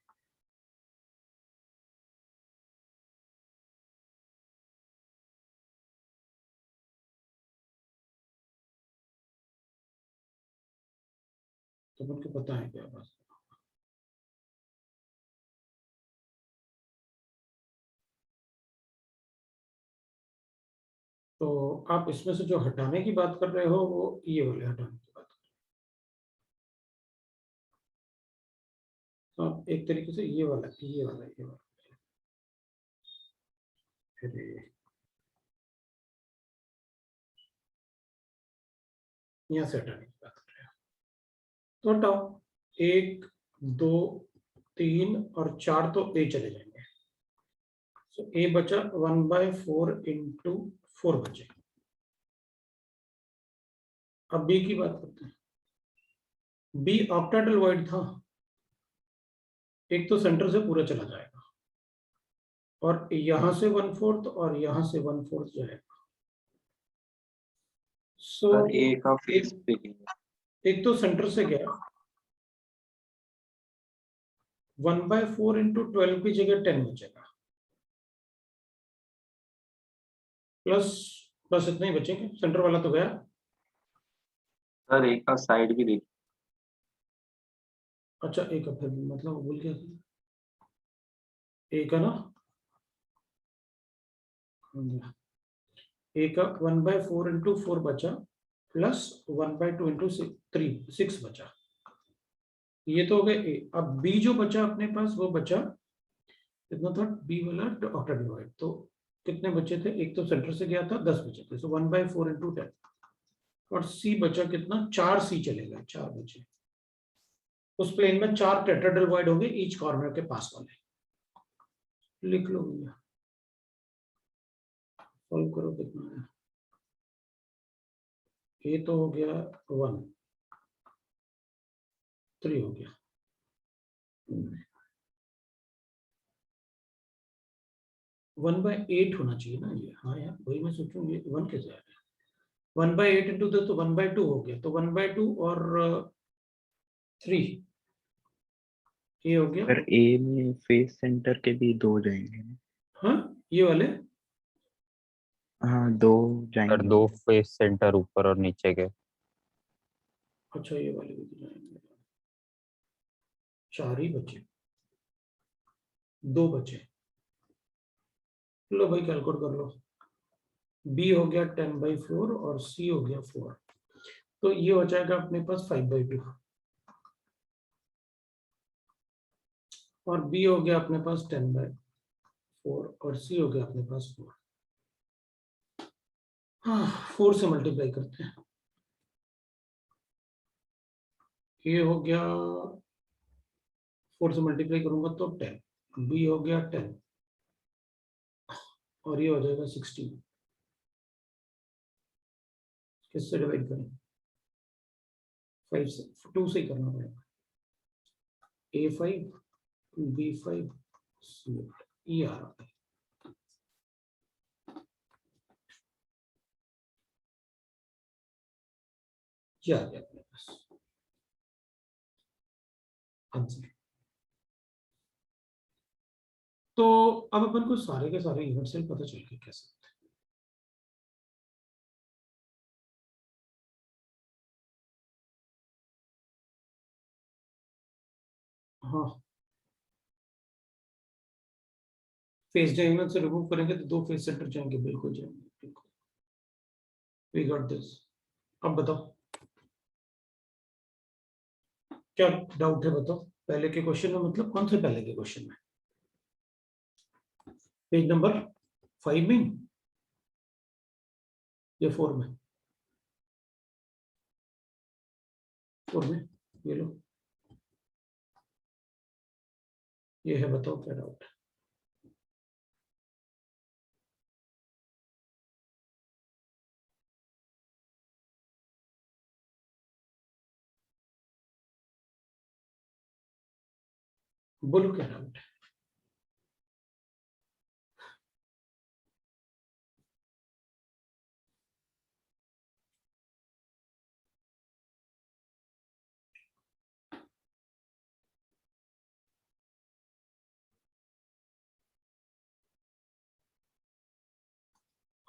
Speaker 1: तो मुझको पता है क्या बात। तो आप इसमें से जो हटाने की बात कर रहे हो वो ये वाले हटाने की बात कर रहे हो। तो आप एक तरीके से ये वाला फिर यहाँ से हटाने की बात कर रहे हो। तो हटाओ, 1 2 3 और 4 तो ए चले जाएंगे। तो ए बचा 1/4 इंटू 4 बचे। अब बी की बात करते हैं। बी ऑक्टाइडल वॉइड था, एक तो सेंटर से पूरा चला जाएगा और यहां से 1/4 और यहां से 1/4 जाएगा। सो
Speaker 3: सर ए का फेस पे
Speaker 1: एक तो सेंटर से गया 1/4 इंटू 12 की जगह 10 बचेगा, प्लस बस इतना ही बचेंगे, सेंटर वाला तो गया।
Speaker 3: सर ए का साइड भी देखिए।
Speaker 1: अच्छा एक फिर मतलब भूल गया एक है ना, एक 1/4 इंटू 4 बचा प्लस 1/2 इंटू 6 बचा। ये तो हो गया ए। अब बी जो बचा अपने पास वो बचा कितना था, बी वाला ऑक्टा डिवाइड। तो कितने बचे थे, एक तो सेंटर से गया था 10 बचे थे, सो 1/4 इंटू 10। और सी बचा कितना, 4 सी चलेगा, 4 बचे। उस प्लेन में 4 टेट्राहेड्रल होंगे ईच कॉर्नर के पास वाले। लिख लो भैया, सॉल्व करो कितना है। ये तो हो गया 1 3 हो गया। 1/8 होना चाहिए ना ये। हाँ यार वही मैं सोचूं, ये 1 कैसे आ गया। 1/8 इंटू दो तो 1/2 हो गया, तो 1/2 और 3 ये हो गया।
Speaker 4: सर ए में फेस सेंटर के भी 2 जाएंगे ना?
Speaker 1: हाँ ये वाले
Speaker 4: हाँ 2
Speaker 5: सर
Speaker 4: जाएंगे।
Speaker 5: 2 फेस सेंटर ऊपर और नीचे के।
Speaker 1: अच्छा ये वाले भी तो जाएंगे, 4 ही बचे, 2 बचे। लो भाई कैलकुलेट कर लो। बी हो गया 10/4 और सी हो गया 4, तो ये हो जाएगा अपने पास 5/2 और बी हो गया अपने पास 10/4 और सी हो गया अपने पास 4। हाँ 4 से मल्टीप्लाई करते हैं, ये हो गया 4 से मल्टीप्लाई करूंगा तो 10, बी हो गया 10 और ये हो जाएगा 16। किससे डिवाइड करें, 5 से, 2 से ही करना पड़ेगा। A5 B5 C8 ये आ रहा है। ये आ गया अपने पास आंसर। तो अब अपन को सारे के सारे यूनिवर्सल पता चल के कैसे। हाँ फेस डायगोनल से रिमूव करेंगे तो 2 फेस सेंटर जाएंगे, बिल्कुल जाएंगे, बिल्कुल। We got this. अब बताओ क्या डाउट है, बताओ। पहले के क्वेश्चन में, मतलब कौन से पहले के क्वेश्चन में, पेज नंबर 5 में या 4 में, 4 में, ये लो ये है, बताओ क्या डाउट है। बोलो क्या डाउट है।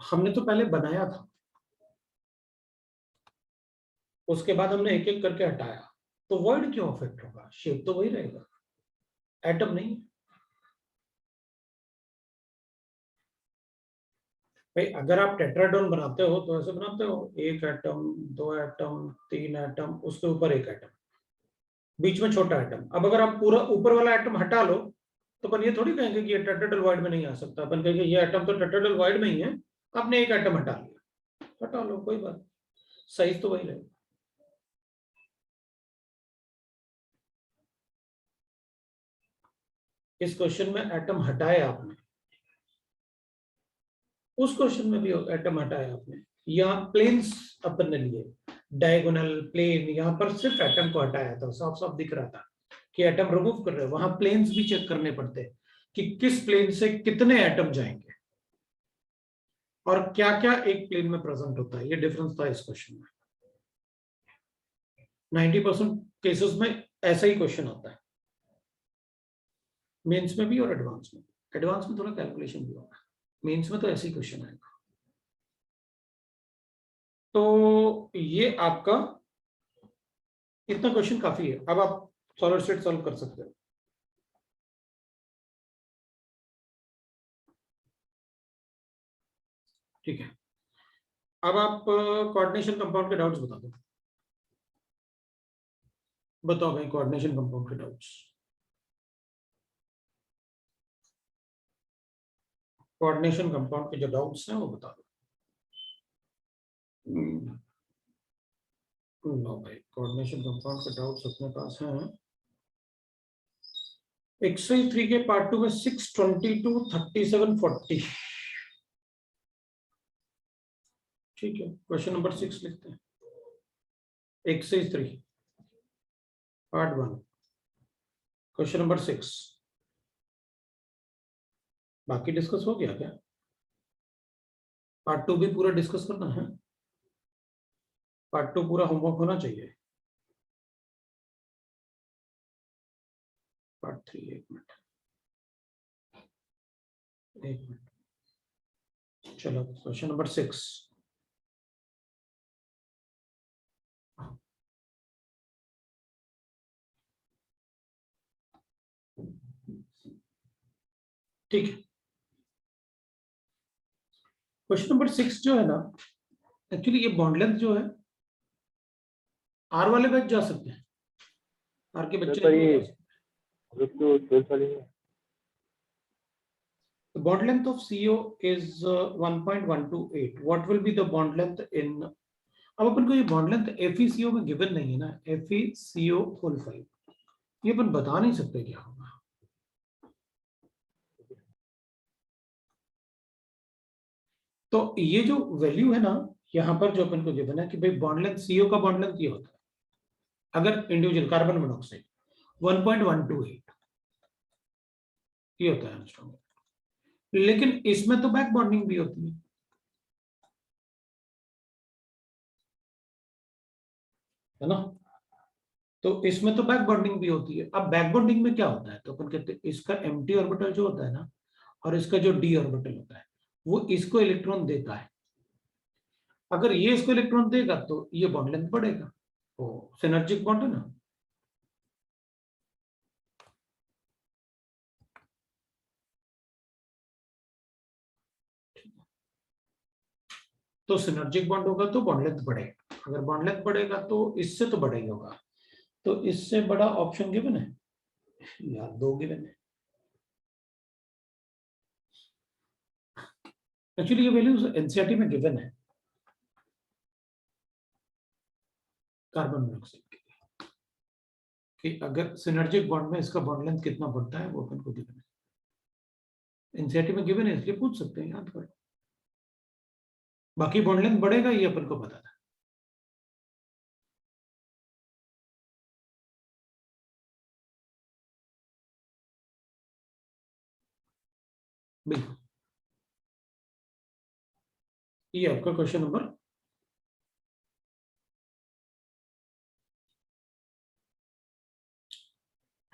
Speaker 1: हमने तो पहले बनाया था, उसके बाद हमने एक एक करके हटाया। तो वॉइड क्यों अफेक्ट होगा? शेप तो वही रहेगा, एटम नहीं। भाई अगर आप टेट्राहेड्रॉन बनाते हो तो ऐसे बनाते हो, एक एटम, दो एटम, तीन एटम, उसके ऊपर एक एटम, बीच में छोटा एटम। अब अगर आप पूरा ऊपर वाला एटम हटा लो तो अपन ये थोड़ी कहेंगे कि ये टेट्राहेड्रल वॉइड में नहीं आ सकता। अपन कहेंगे ये एटम तो टेट्राहेड्रल वॉइड में ही है, आपने एक एटम हटा लिया, हटा लो, कोई बात, साइज तो वही रहेगा। इस क्वेश्चन में एटम हटाए आपने, उस क्वेश्चन में भी एटम हटाया आपने। यहाँ प्लेन्स अपन ने लिए, डायगोनल प्लेन, यहाँ पर सिर्फ एटम को हटाया था, साफ साफ दिख रहा था कि एटम रिमूव कर रहे हैं। वहां प्लेन्स भी चेक करने पड़ते हैं कि किस प्लेन से कितने एटम जाएंगे और क्या क्या एक प्लेन में प्रेजेंट होता है। ये डिफरेंस था इस क्वेश्चन में। 90% केसेस में ऐसा ही क्वेश्चन आता है, मेंस में भी और एडवांस में। एडवांस में थोड़ा कैलकुलेशन भी होगा, मेंस में तो ऐसे ही क्वेश्चन आएगा। तो ये आपका इतना क्वेश्चन काफी है। अब आप सॉलिड स्टेट सॉल्व कर सकते हो। ठीक है, अब आप कोऑर्डिनेशन कंपाउंड के डाउट्स बता दो। बताओ भाई, कोऑर्डिनेशन कंपाउंड के डाउट्स। कोऑर्डिनेशन कंपाउंड के जो डाउट्स हैं वो बता दो। लो भाई, कोऑर्डिनेशन कंपाउंड के डाउट्स अपने पास हैं। एक्सरसाइज 3 के पार्ट 2 में 622, 37, 40। ठीक है, क्वेश्चन नंबर 6 लिखते हैं। Exercise 3 part 1 question number 6। बाकी डिस्कस हो गया क्या? पार्ट 2 भी पूरा डिस्कस करना है? पार्ट 2 पूरा होमवर्क होना चाहिए। पार्ट 3 एक मिनट, चलो क्वेश्चन नंबर 6। ठीक है, क्वेश्चन नंबर 6 जो है ना, एक्चुअली ये बॉन्ड लेंथ जो है, आर वाले बैच जा सकते हैं, आर के बच्चे नहीं जा सकते। The bond length of CO is 1.128. What will be the bond length in? अब अपन को ये बॉन्ड लेंथ FeCO में गिवन नहीं है ना, FeCO होल 5, ये अपन बता नहीं सकते क्या होगा। तो ये जो वैल्यू है ना यहाँ पर जो अपन को गिवन है कि भाई बॉन्ड लेंथ CO का बॉन्ड लेंथ ये होता है अगर इंडिविजुअल कार्बन मोनोऑक्साइड 1.128 ये होता है एंगस्ट्रॉम। लेकिन इसमें तो बैक बॉन्डिंग भी होती है ना, तो इसमें तो बैक बॉन्डिंग भी होती है। अब बैक बॉन्डिंग में क्या होता है, तो अपन कहते हैं इसका एम्प्टी ऑर्बिटल जो होता है ना और इसका जो डी ऑर्बिटल होता है वो इसको इलेक्ट्रॉन देता है। अगर ये इसको इलेक्ट्रॉन देगा तो ये बॉन्ड लेंथ बढ़ेगा, वो सिनर्जिक बॉन्ड है ना। तो सिनर्जिक बॉन्ड होगा तो बॉन्ड लेंथ बढ़ेगा, अगर बॉन्ड लेंथ बढ़ेगा तो इससे तो बड़ा ही होगा। तो इससे बड़ा ऑप्शन गिवन है या 2 गिवन है। एक्चुअली ये वैल्यूज एनसीईआरटी में गिवन है कार्बन मोनोऑक्साइड के लिए कि अगर सिनर्जिक बॉन्ड में इसका बॉन्ड लेंथ कितना बढ़ता है वो अपन को गिवन है, एनसीईआरटी में गिवन है, इसलिए पूछ सकते हैं, याद करो। बाकी बॉन्ड लेंथ बढ़ेगा ये अपन को पता था। बिल्कुल, ये आपका क्वेश्चन नंबर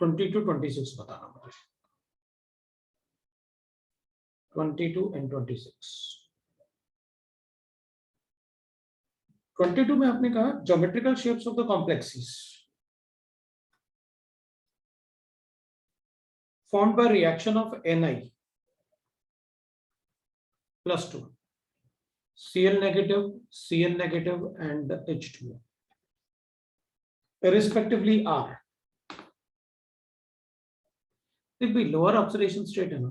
Speaker 1: 22-26 बताना मुझे, 22 and 26। 22 में आपने कहा geometrical shapes of the complexes. formed by reaction of Ni plus 2, Cl negative, Cn negative, and H2O, respectively are. It be lower oxidation state है ना,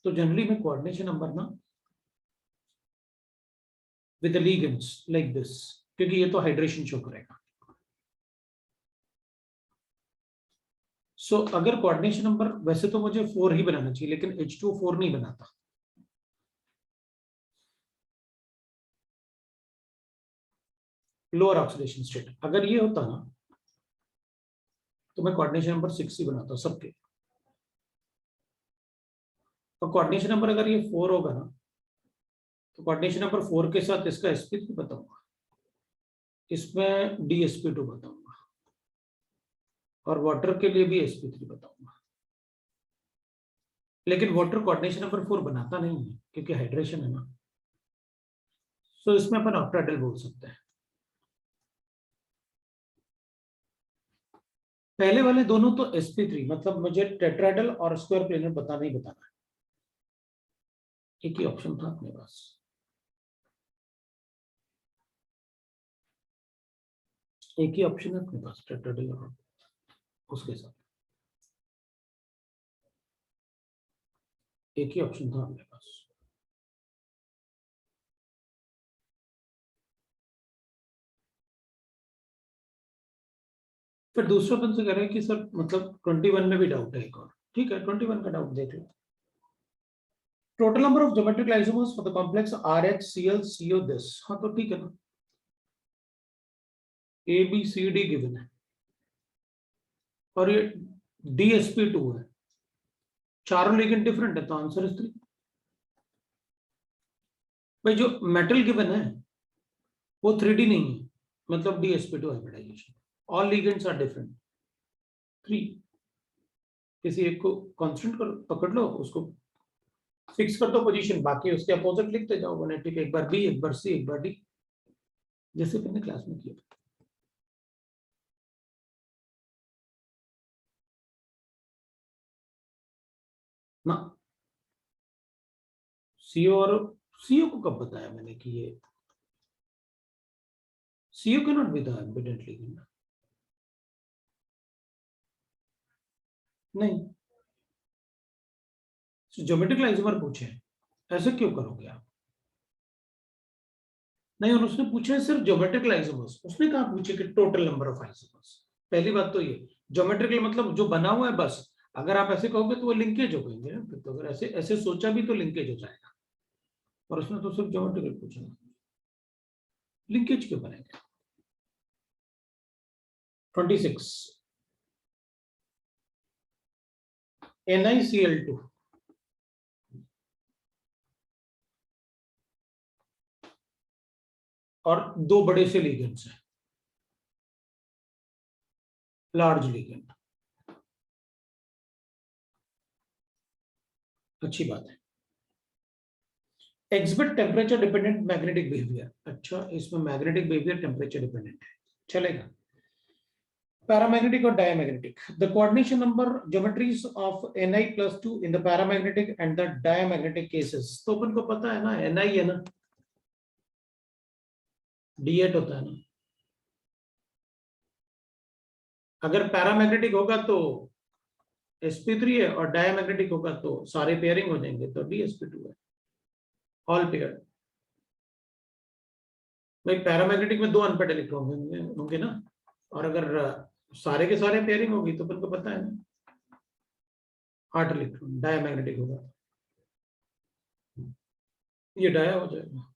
Speaker 1: तो जनरली में कोऑर्डिनेशन नंबर ना with the ligands like this, क्योंकि ये तो hydration show करेगा. सो अगर कोऑर्डिनेशन नंबर, वैसे तो मुझे 4 ही बनाना चाहिए, लेकिन H2O 4 नहीं बनाता. लोअर ऑक्सीडेशन स्टेट अगर ये होता ना, तो मैं कोऑर्डिनेशन नंबर 6 ही बनाता सबके. और कोऑर्डिनेशन नंबर अगर ये 4 होगा ना, तो कोऑर्डिनेशन नंबर 4 के साथ इसका sp3 बताऊंगा, इसमें dsp2 बताऊंगा, और वाटर के लिए भी sp3 बताऊंगा. लेकिन वाटर कोऑर्डिनेशन नंबर 4 बनाता नहीं है क्योंकि हाइड्रेशन है ना. सो इसमें अपन ऑक्टाडेल बोल सकते हैं. पहले वाले दोनों तो sp3, मतलब मुझे टेट्राहेड्रल और स्क्वायर प्लेनर बताना ही बताना है. एक ही ऑप्शन था अपने पास. एक ही ऑप्शन है अपने पास, टेट्राहेड्रल और उसके साथ एक ही ऑप्शन था अपने पास. फिर दूसरा अपन से कह रहे हैं कि सर मतलब 21 में भी डाउट है एक और. ठीक है, 21 का डाउट देख लो. Total number of geometric isomers for the complex RHCl this. हाँ तो ठीक है ना, ABCD गिवन है और ये DSP2 है. चारों लिगेंड डिफरेंट है, तो आंसर इज 3. भाई जो मेटल गिवन है वो 3D नहीं है, मतलब DSP2 hybridisation. All ligands are different. 3. किसी एक को कांस्टेंट कर पकड़ लो, उसको फिक्स कर दो पोजीशन, बाकी उसके अपोजिट लिखते जाओ. बने ठीक है, एक बार B, एक बार C, एक बार D, जैसे मैंने क्लास में किया ना. सीओ और सीओ को कब बताया मैंने कि ये CO can not be the ambient ligand. नहीं, ज्योमेट्रिकल आइसोमर पूछे, ऐसे क्यों करोगे आप? नहीं, और उसने पूछा सिर्फ ज्योमेट्रिकल आइसोमर्स, उसने कहा पूछे कि टोटल नंबर ऑफ आइसोमर्स. पहली बात तो ये ज्योमेट्रिकल मतलब जो बना हुआ है बस. अगर आप ऐसे कहोगे तो वो लिंकेज हो गएंगे ना. फिर तो अगर ऐसे ऐसे सोचा भी तो लिंकेज हो जाएगा, और उसने तो सिर्फ ज्योमेट्रिकल पूछा, लिंकेज क्यों बनेगा? 26 NiCl2 और 2 बड़े से लिगेंड्स हैं, लार्ज लिगेंड. अच्छी बात है. Exhibit temperature dependent magnetic behaviour. अच्छा, इसमें मैग्नेटिक बिहेवियर टेम्परेचर डिपेंडेंट है, चलेगा. पैरामैग्नेटिक और diamagnetic. The coordination number geometries of Ni+2 in the paramagnetic and the diamagnetic cases. तो अपन को पता है ना, Ni है ना, D8 होता है ना. अगर पैरामैग्नेटिक होगा तो sp3 है, और डायमैग्नेटिक होगा तो सारे पेयरिंग हो जाएंगे, तो dsp2 है, ऑल पेयर. भाई पैरामैग्नेटिक में 2 अनपेड इलेक्ट्रॉन होंगे ना, और अगर सारे के सारे पेयरिंग होगी तो अपन को पता है ना 8 इलेक्ट्रॉन. डायमैग्नेटिक होगा ये डाया हो जाएगा.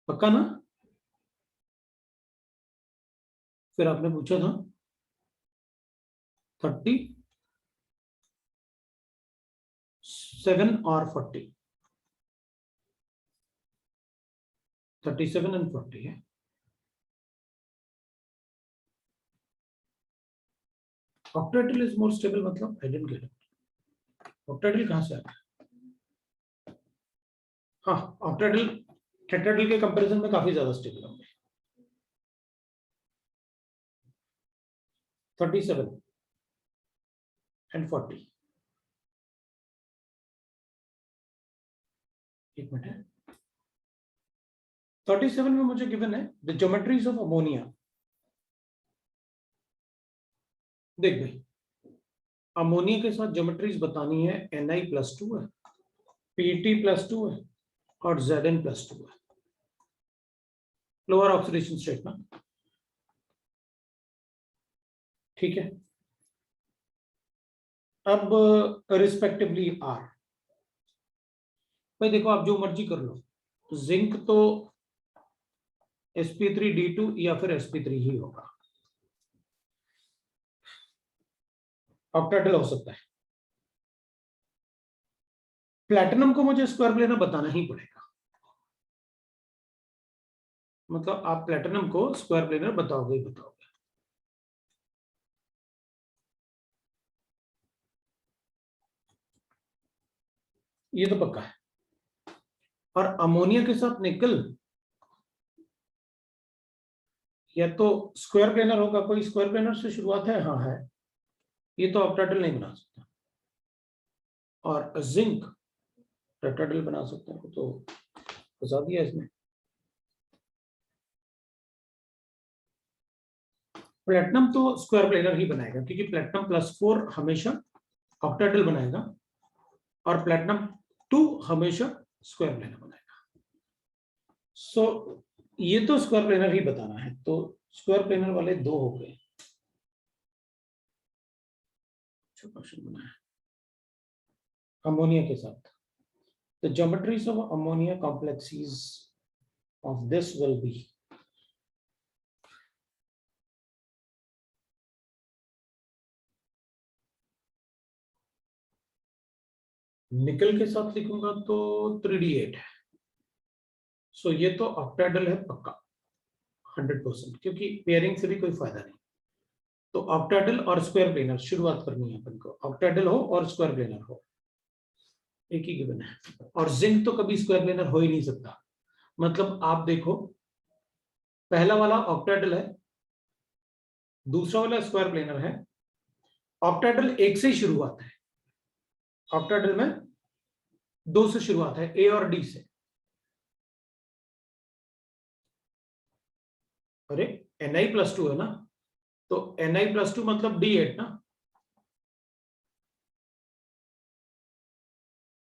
Speaker 1: पक्का ना? फिर आपने पूछा था 37 और 40, 37 and 40 है. ऑक्टेटल इज मोर स्टेबल, मतलब आई डिडंट गेट इट. ऑक्टेटल कहां से आता है? हाँ, ऑक्टेटल टेट्राहेड्रल के कंपैरिजन में काफी ज्यादा स्टेबल होंगे। 37 and 40। एक मिनट है। 37 में मुझे गिवन है द ज्योमेट्रीज ऑफ अमोनिया। देख भाई, अमोनिया के साथ ज्योमेट्रीज बतानी है, Na+2 है, Pt+2 है और Zn+2 है, लोअर ऑक्सीडेशन स्टेट में। ठीक है, अब रिस्पेक्टिवली आर। भाई देखो, आप जो मर्जी कर लो, जिंक तो sp3d2 या फिर sp3 ही होगा, ऑक्टेटल हो सकता है। प्लैटिनम को मुझे स्क्वायर प्लेनर बताना ही पड़ेगा, मतलब आप प्लैटिनम को स्क्वायर प्लेनर बताओगे ही बताओगे। ये तो पक्का है। और अमोनिया के साथ निकल या तो स्क्वायर प्लेनर होगा, कोई स्क्वायर प्लेनर से शुरुआत है, हाँ है, ये तो ऑक्टेटल नहीं बना सकता। और जिंक टेट्राहेड्रल बना सकता है, तो फंसा दिया इसमें। प्लैटिनम तो स्क्वायर प्लेनर ही बनाएगा, क्योंकि प्लैटिनम +4 हमेशा ऑक्टेटल बनाएगा और प्लैटिनम 2 हमेशा स्क्वायर प्लेनर बनाएगा। सो ये तो स्क्वायर प्लेनर ही बताना है, तो स्क्वायर प्लेनर वाले 2 हो गए। क्वेश्चन बना है अमोनिया के साथ, the geometries of ammonia complexes of this will be। निकल के साथ लिखूंगा तो 3d8 है, सो ये तो ऑक्टेटल है पक्का 100%, क्योंकि पेयरिंग से भी कोई फायदा नहीं। तो ऑक्टेटल और स्क्वायर प्लेनर शुरुआत करनी है अपन को, ऑक्टेटल हो और स्क्वायर प्लेनर हो, एक ही गिवन है। और जिंक तो कभी स्क्वायर प्लेनर हो ही नहीं सकता। मतलब आप देखो, पहला वाला ऑक्टेटल है, दूसरा वाला स्क्वायर प्लेनर है। ऑक्टेटल 1 से ही शुरुआत है, ऑक्टेटल में 2 से शुरुआत है, ए और डी से। अरे Na+2 है ना, तो Na+2 मतलब D8 ना।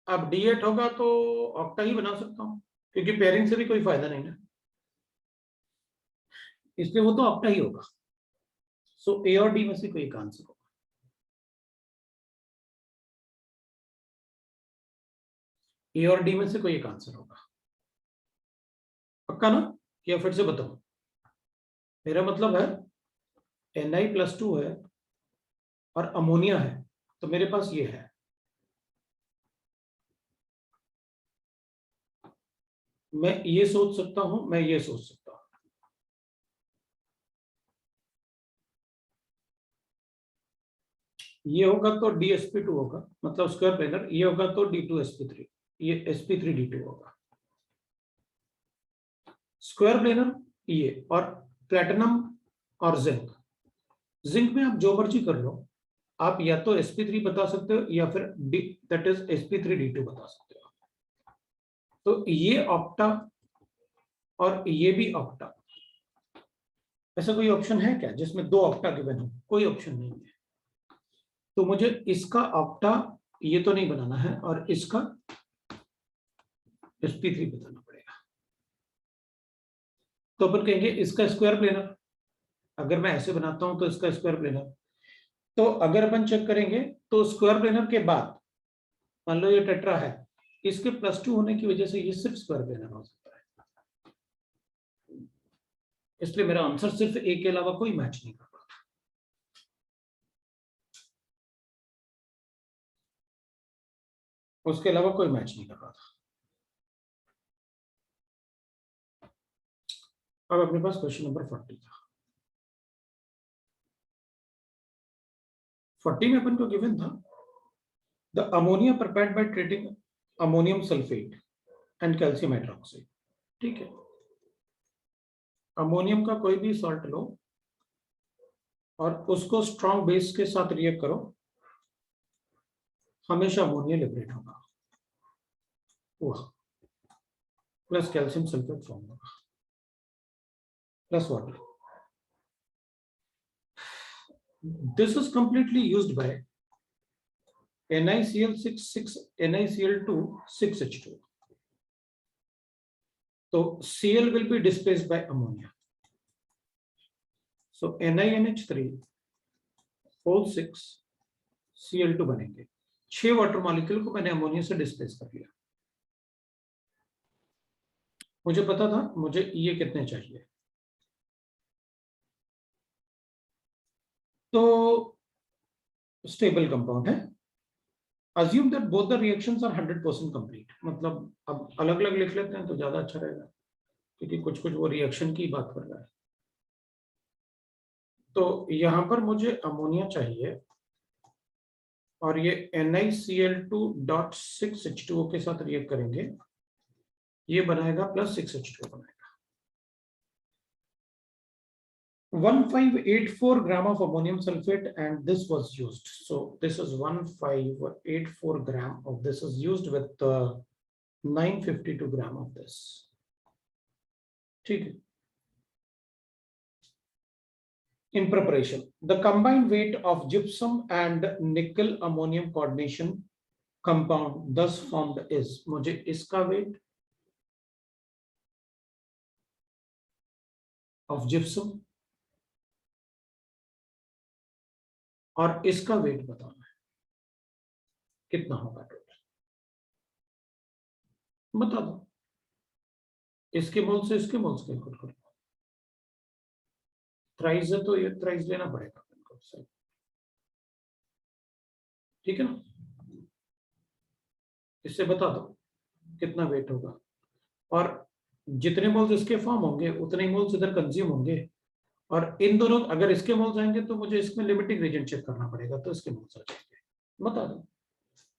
Speaker 1: अब D8 होगा तो ऑक्टा ही बना सकता हूं, क्योंकि पेयरिंग से भी कोई फायदा नहीं ना, इसलिए वो तो ऑक्टा ही होगा। सो ए और डी में से कोई एक आंसर होगा। ए और डी में से कोई एक आंसर होगा, पक्का ना? या फिर से बताऊं? मेरा मतलब है Na+2 है और अमोनिया है, तो मेरे पास ये है। मैं ये सोच सकता हूं, मैं ये सोच सकता हूं। ये होगा तो DsP2 होगा, मतलब स्क्वायर प्लेनर। ये होगा तो D2sp3, ये sp3d2 होगा स्क्वायर प्लेनर। ये और प्लैटिनम और जिंक, जिंक में आप जो मर्जी कर लो, आप या तो sp3 बता सकते हो या फिर दैट इज sp3d2 बता सकते हो। तो ये ऑक्टा और ये भी ऑक्टा, ऐसा कोई ऑप्शन है क्या जिसमें 2 ऑक्टा गिवन हो? कोई ऑप्शन नहीं है। तो मुझे इसका ऑक्टा ये तो नहीं बनाना है और इसका sp3 बताना पड़ेगा। तो अपन कहेंगे इसका स्क्वायर प्लेनर, अगर मैं ऐसे बनाता हूं तो इसका स्क्वायर प्लेनर। तो अगर अपन चेक करेंगे तो स्क्वायर प्लेनर के बाद, मान लो ये टेट्रा है, इसके +2 होने की वजह से ये सिर्फ स्क्वायर प्लेनर हो सकता है, इसलिए मेरा आंसर सिर्फ ए के अलावा कोई मैच नहीं कर रहा। उसके अलावा कोई मैच नहीं कर रहा था। अब अपने पास क्वेश्चन नंबर 40 था। 40 में अपन को गिवन था the ammonia prepared by treating ammonium sulphate and calcium hydroxide. ठीक है, अमोनियम का कोई भी सॉल्ट लो और उसको स्ट्रॉन्ग बेस के साथ रिएक्ट करो, हमेशा अमोनिया लिबरेट होगा, प्लस कैल्शियम सल्फेट फॉर्म होगा, plus water. This is completely used by NiCl6 NiCl2 6H2. So Cl will be displaced by ammonia. So NiNH3 whole 6 Cl2 बनेंगे. 6 water molecule को मैंने ammonia से displace कर लिया. मुझे पता था मुझे ये कितने चाहिए, तो स्टेबल कंपाउंड है. Assume that both the reactions are 100% complete. मतलब अब अलग अलग लिख लेते हैं तो ज्यादा अच्छा रहेगा, क्योंकि कुछ कुछ वो रिएक्शन की बात कर रहा है. तो यहां पर मुझे अमोनिया चाहिए और ये NiCl2.6H2O के साथ रिएक्ट करेंगे, ये बनाएगा प्लस 6H2O बनाएगा. 1584 gram of ammonium sulfate and this was used. So this is 1584 gram of this is used with 952 gram of this. ठीक है. In preparation, the combined weight of gypsum and nickel ammonium coordination compound thus formed is, मुझे इसका weight of gypsum और इसका wait बताना है कितना होगा टोटल, बता दो. इसके मोल से इसके मोल्स कैलकुलेट कर लो. थ्राइस है तो ये थ्राइस लेना पड़ेगा, ठीक है ना. इससे बता दो कितना वेट होगा, और जितने मोल्स इसके फॉर्म होंगे उतने मोल्स इधर कंज्यूम होंगे, और इन दोनों अगर इसके मोल्स आएंगे तो मुझे इसमें लिमिटिंग रीजन चेक करना पड़ेगा, तो इसके मोल्स आ जाएंगे. बता दो,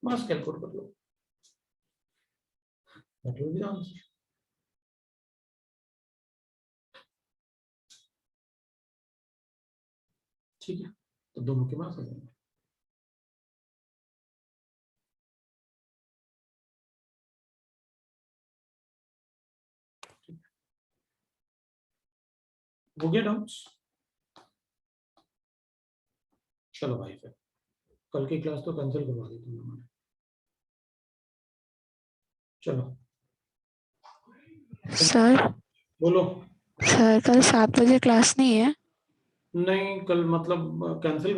Speaker 1: मास कैलकुलेट कर लो. That will be the answer. ठीक है, तो दोनों के मास आ जाएंगे. हो गया डाउट्स? चलो भाई, फिर कल की क्लास तो कैंसिल करवा दी तुम लोगों ने. चलो
Speaker 6: सर
Speaker 1: बोलो.
Speaker 6: सर कल 7 बजे क्लास नहीं है?
Speaker 1: नहीं, कल मतलब कैंसिल